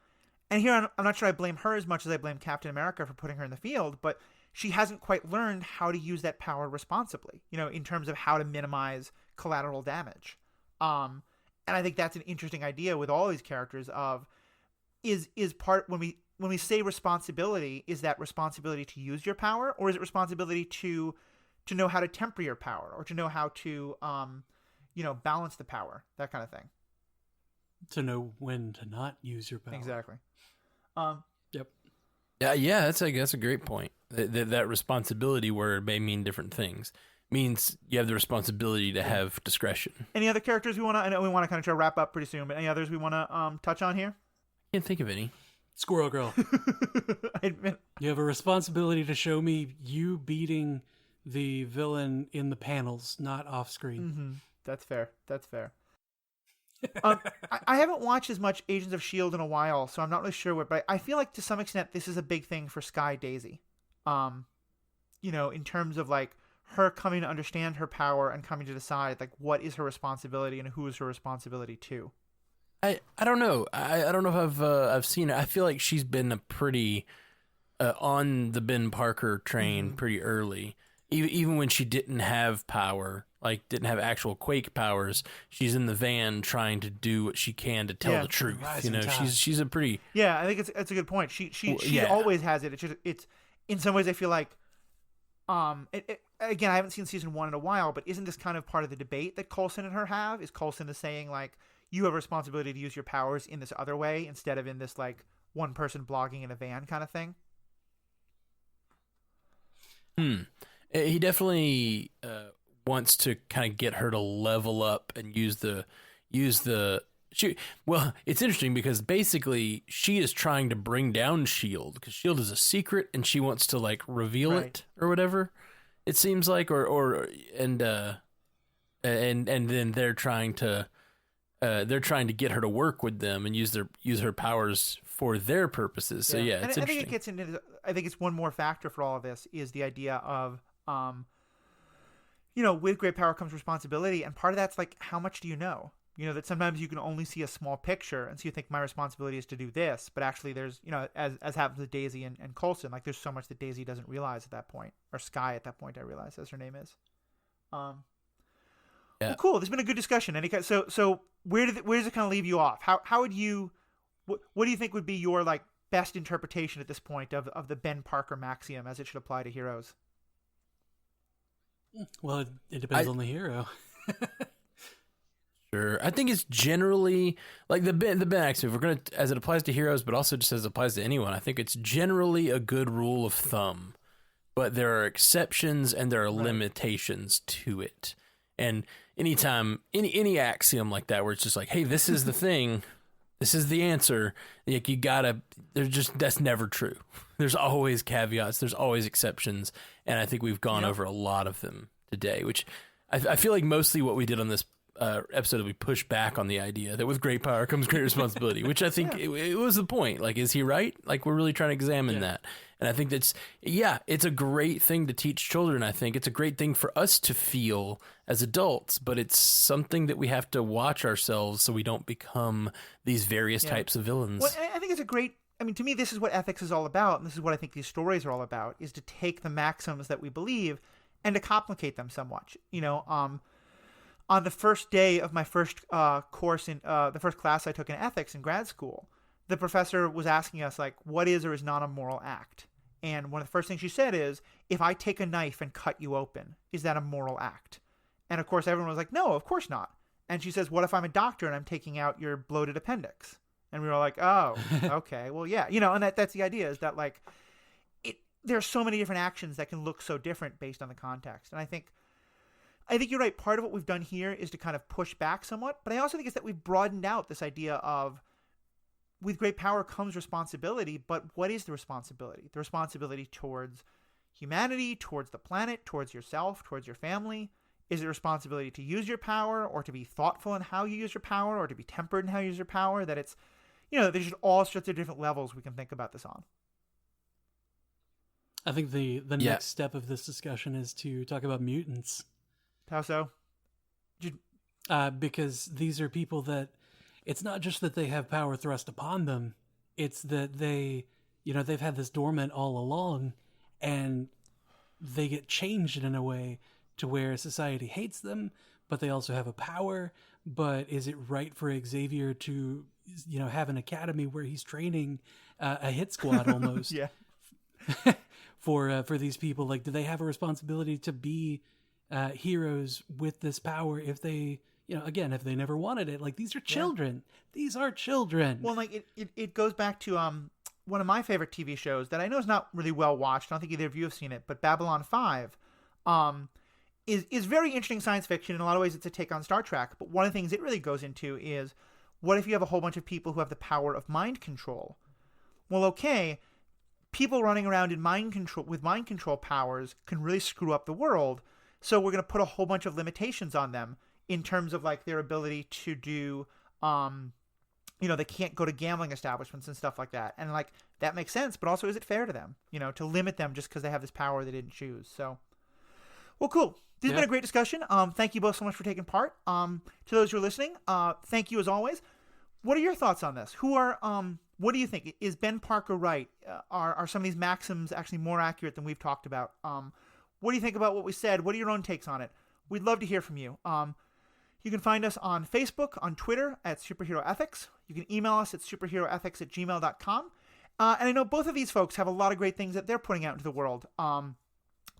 And here I'm not sure I blame her as much as I blame Captain America for putting her in the field, but she hasn't quite learned how to use that power responsibly, you know, in terms of how to minimize collateral damage. And I think that's an interesting idea with all these characters of is part when we say responsibility, is that responsibility to use your power, or is it responsibility to know how to temper your power, or to know how to balance the power, that kind of thing. To know when to not use your power. Exactly. Yep. Yeah, that's a great point. That responsibility word may mean different things. Means you have the responsibility to have discretion. Any other characters I know we want to kind of try to wrap up pretty soon, but any others we want to touch on here? I can't think of any. Squirrel Girl. I admit. You have a responsibility to show me you beating the villain in the panels, not off screen. Mm-hmm. That's fair. I haven't watched as much Agents of S.H.I.E.L.D. in a while, so I'm not really sure but I feel like to some extent this is a big thing for Sky Daisy. In terms of, like, her coming to understand her power and coming to decide, like, what is her responsibility and who is her responsibility to. I don't know. I don't know if I've seen it. I feel like she's been a pretty on the Ben Parker train pretty early. Even when she didn't have power, like didn't have actual Quake powers, she's in the van trying to do what she can to tell the truth. You know, she's a pretty I think it's a good point. She always has it. It's in some ways I feel like again, I haven't seen season 1 in a while, but isn't this kind of part of the debate that Coulson and her have? Is Coulson is saying, like, you have a responsibility to use your powers in this other way instead of in this, like, one person blogging in a van kind of thing? He definitely wants to kind of get her to level up and use the well, it's interesting because basically she is trying to bring down Shield because Shield is a secret and she wants to like reveal it or whatever. It seems like, and then they're trying to get her to work with them and use her powers for their purposes. So yeah, it's interesting. I think it gets into. I think it's one more factor for all of this is the idea of, with great power comes responsibility, and part of that's like, how much do you know? That sometimes you can only see a small picture, and so you think my responsibility is to do this, but actually there's, as happens with Daisy and Coulson, like there's so much that Daisy doesn't realize at that point, or Skye at that point, I realize, as her name is. Yeah. Well, cool. There's been a good discussion. So where does it kind of leave you off? How would you, what do you think would be your like best interpretation at this point of the Ben Parker maxiom as it should apply to heroes? Well, it depends on the hero. Sure. I think it's generally like the Ben axiom, if we're going to, as it applies to heroes, but also just as it applies to anyone, I think it's generally a good rule of thumb, but there are exceptions and there are limitations to it. And anytime, any axiom like that, where it's just like, hey, this is the thing, this is the answer, like that's never true. There's always caveats, there's always exceptions. And I think we've gone over a lot of them today, which I feel like mostly what we did on this episode, we pushed back on the idea that with great power comes great responsibility, which I think it was the point. Like, is he right? Like, we're really trying to examine that. And I think it's a great thing to teach children. I think it's a great thing for us to feel as adults, but it's something that we have to watch ourselves so we don't become these various types of villains. Well, I think it's to me, this is what ethics is all about. And this is what I think these stories are all about, is to take the maxims that we believe and to complicate them somewhat. On the first day of my first course in the first class I took in ethics in grad school, the professor was asking us, like, what is or is not a moral act? And one of the first things she said is, if I take a knife and cut you open, is that a moral act? And of course, everyone was like, no, of course not. And she says, what if I'm a doctor and I'm taking out your bloated appendix? And we were like, oh, okay, well, yeah. And that's the idea, is that, like, there are so many different actions that can look so different based on the context. And I think you're right. Part of what we've done here is to kind of push back somewhat, but I also think it's that we've broadened out this idea of, with great power comes responsibility, but what is the responsibility? The responsibility towards humanity, towards the planet, towards yourself, towards your family. Is it a responsibility to use your power, or to be thoughtful in how you use your power, or to be tempered in how you use your power? That it's, there's just all sorts of different levels we can think about this on. I think the next step of this discussion is to talk about mutants. How so? Because these are people that, it's not just that they have power thrust upon them, it's that they've had this dormant all along, and they get changed in a way to where society hates them, but they also have a power. But is it right for Xavier to, have an academy where he's training a hit squad almost? for these people? Like, do they have a responsibility to be heroes with this power if they, again, if they never wanted it? Like, these are children. These are children. Well, like, it goes back to one of my favorite TV shows that I know is not really well watched. I don't think either of you have seen it, but Babylon 5 is very interesting science fiction. In a lot of ways, it's a take on Star Trek. But one of the things it really goes into is, what if you have a whole bunch of people who have the power of mind control? Well, okay, people running around in mind control powers can really screw up the world. So we're going to put a whole bunch of limitations on them in terms of, like, their ability to do, they can't go to gambling establishments and stuff like that. And, like, that makes sense, but also, is it fair to them, to limit them just because they have this power they didn't choose? So, well, cool. This has been a great discussion. Thank you both so much for taking part. To those who are listening, thank you as always. What are your thoughts on this? What do you think? Is Ben Parker right? Are some of these maxims actually more accurate than we've talked about? What do you think about what we said? What are your own takes on it? We'd love to hear from you. You can find us on Facebook, on Twitter at Superhero Ethics. You can email us at superheroethics@gmail.com. And I know both of these folks have a lot of great things that they're putting out into the world.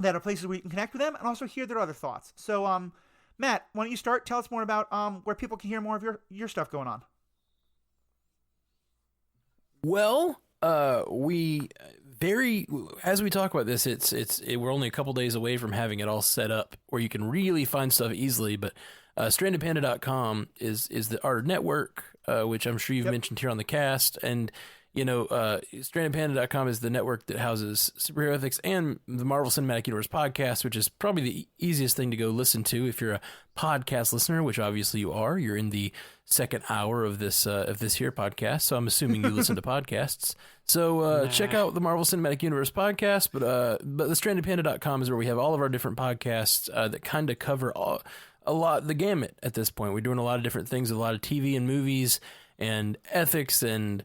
that are places where you can connect with them and also hear their other thoughts. So, Matt, why don't you start? Tell us more about where people can hear more of your stuff going on. Well, as we talk about this, we're only a couple days away from having it all set up where you can really find stuff easily. But strandedpanda.com is our network, which I'm sure you've mentioned here on the cast, and strandedpanda.com is the network that houses Superhero Ethics and the Marvel Cinematic Universe podcast, which is probably the easiest thing to go listen to if you're a podcast listener, which obviously you are. You're in the second hour of this here podcast, so I'm assuming you listen to podcasts. So check out the Marvel Cinematic Universe podcast, but the strandedpanda.com is where we have all of our different podcasts that kind of cover the gamut at this point. We're doing a lot of different things, a lot of TV and movies and ethics and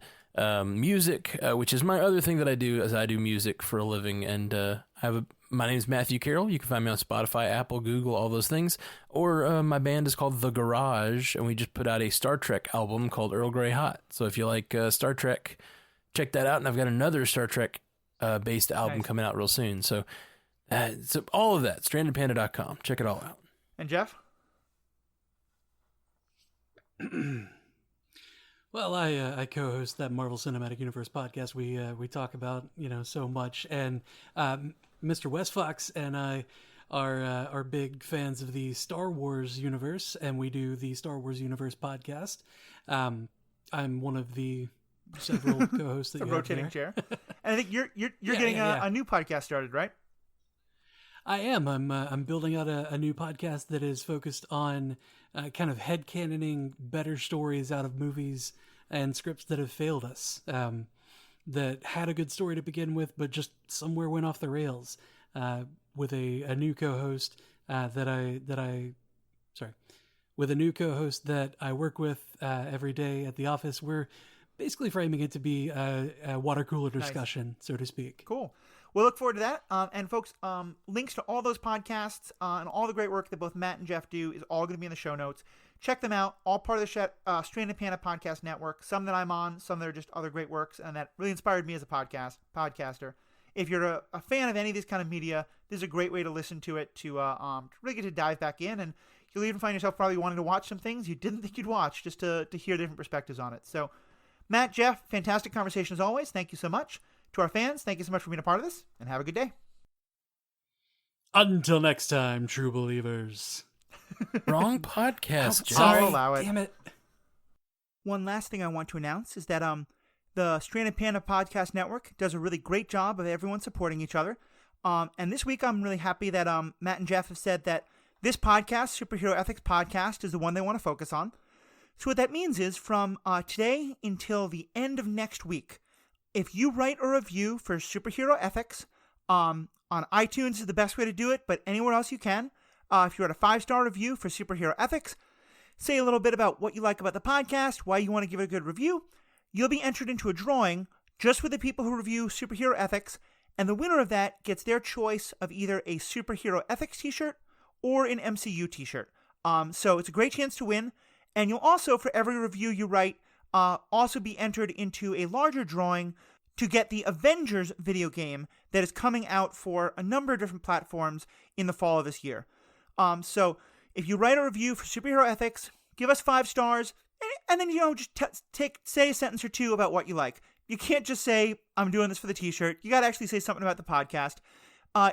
music, which is my other thing that I do, as I do music for a living. And my name is Matthew Carroll. You can find me on Spotify, Apple, Google, all those things. Or my band is called The Garage, and we just put out a Star Trek album called Earl Grey Hot. So if you like Star Trek, check that out. And I've got another Star Trek based album coming out real soon. So all of that, strandedpanda.com. Check it all out. And Jeff? Well, I co-host that Marvel Cinematic Universe podcast. We talk about so much, and Mr. West Fox and I are big fans of the Star Wars universe, and we do the Star Wars Universe podcast. I'm one of the several co-hosts that you rotating have there. chair. And I think you're getting a new podcast started, right? I am. I'm building out a new podcast that is focused on kind of headcanoning better stories out of movies and scripts that have failed us, that had a good story to begin with, but just somewhere went off the rails. With a new co-host with a new co-host that I work with every day at the office. We're basically framing it to be a water cooler discussion, so to speak. Cool. We'll look forward to that. And folks, links to all those podcasts and all the great work that both Matt and Jeff do is all going to be in the show notes. Check them out. All part of the Stranded Panda Podcast Network. Some that I'm on, some that are just other great works, and that really inspired me as a podcaster. If you're a fan of any of this kind of media, this is a great way to listen to it, to really get to dive back in, and you'll even find yourself probably wanting to watch some things you didn't think you'd watch, just to hear different perspectives on it. So, Matt, Jeff, fantastic conversation as always. Thank you so much. To our fans, thank you so much for being a part of this, and have a good day. Until next time, true believers. Wrong podcast, Jeff. Sorry. I'll allow it. Damn it. One last thing I want to announce is that the Stranded Panda Podcast Network does a really great job of everyone supporting each other. And this week I'm really happy that Matt and Jeff have said that this podcast, Superhero Ethics Podcast, is the one they want to focus on. So what that means is from today until the end of next week, if you write a review for Superhero Ethics, on iTunes is the best way to do it, but anywhere else you can. If you write a 5-star review for Superhero Ethics, say a little bit about what you like about the podcast, why you want to give it a good review, you'll be entered into a drawing just with the people who review Superhero Ethics, and the winner of that gets their choice of either a Superhero Ethics t-shirt or an MCU t-shirt. So it's a great chance to win, and you'll also, for every review you write, also be entered into a larger drawing to get the Avengers video game that is coming out for a number of different platforms in the fall of this year. So if you write a review for Superhero Ethics, give us 5 stars, and then, just say a sentence or two about what you like. You can't just say, I'm doing this for the t-shirt. You got to actually say something about the podcast.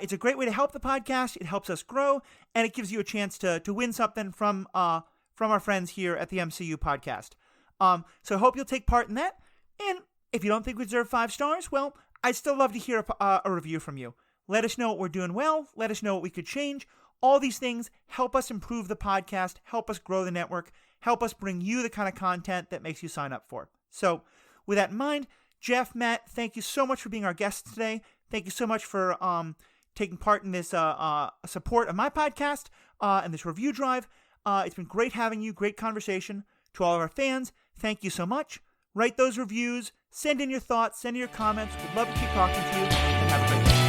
It's a great way to help the podcast. It helps us grow, and it gives you a chance to win something from our friends here at the MCU podcast. So I hope you'll take part in that. And if you don't think we deserve 5 stars, well, I'd still love to hear a review from you. Let us know what we're doing well. Let us know what we could change. All these things help us improve the podcast, help us grow the network, help us bring you the kind of content that makes you sign up for. So with that in mind, Jeff, Matt, thank you so much for being our guests today. Thank you so much for taking part in this support of my podcast and this review drive. It's been great having you, great conversation. To all of our fans, thank you so much. Write those reviews, send in your thoughts, send in your comments. We'd love to keep talking to you, and have a great day.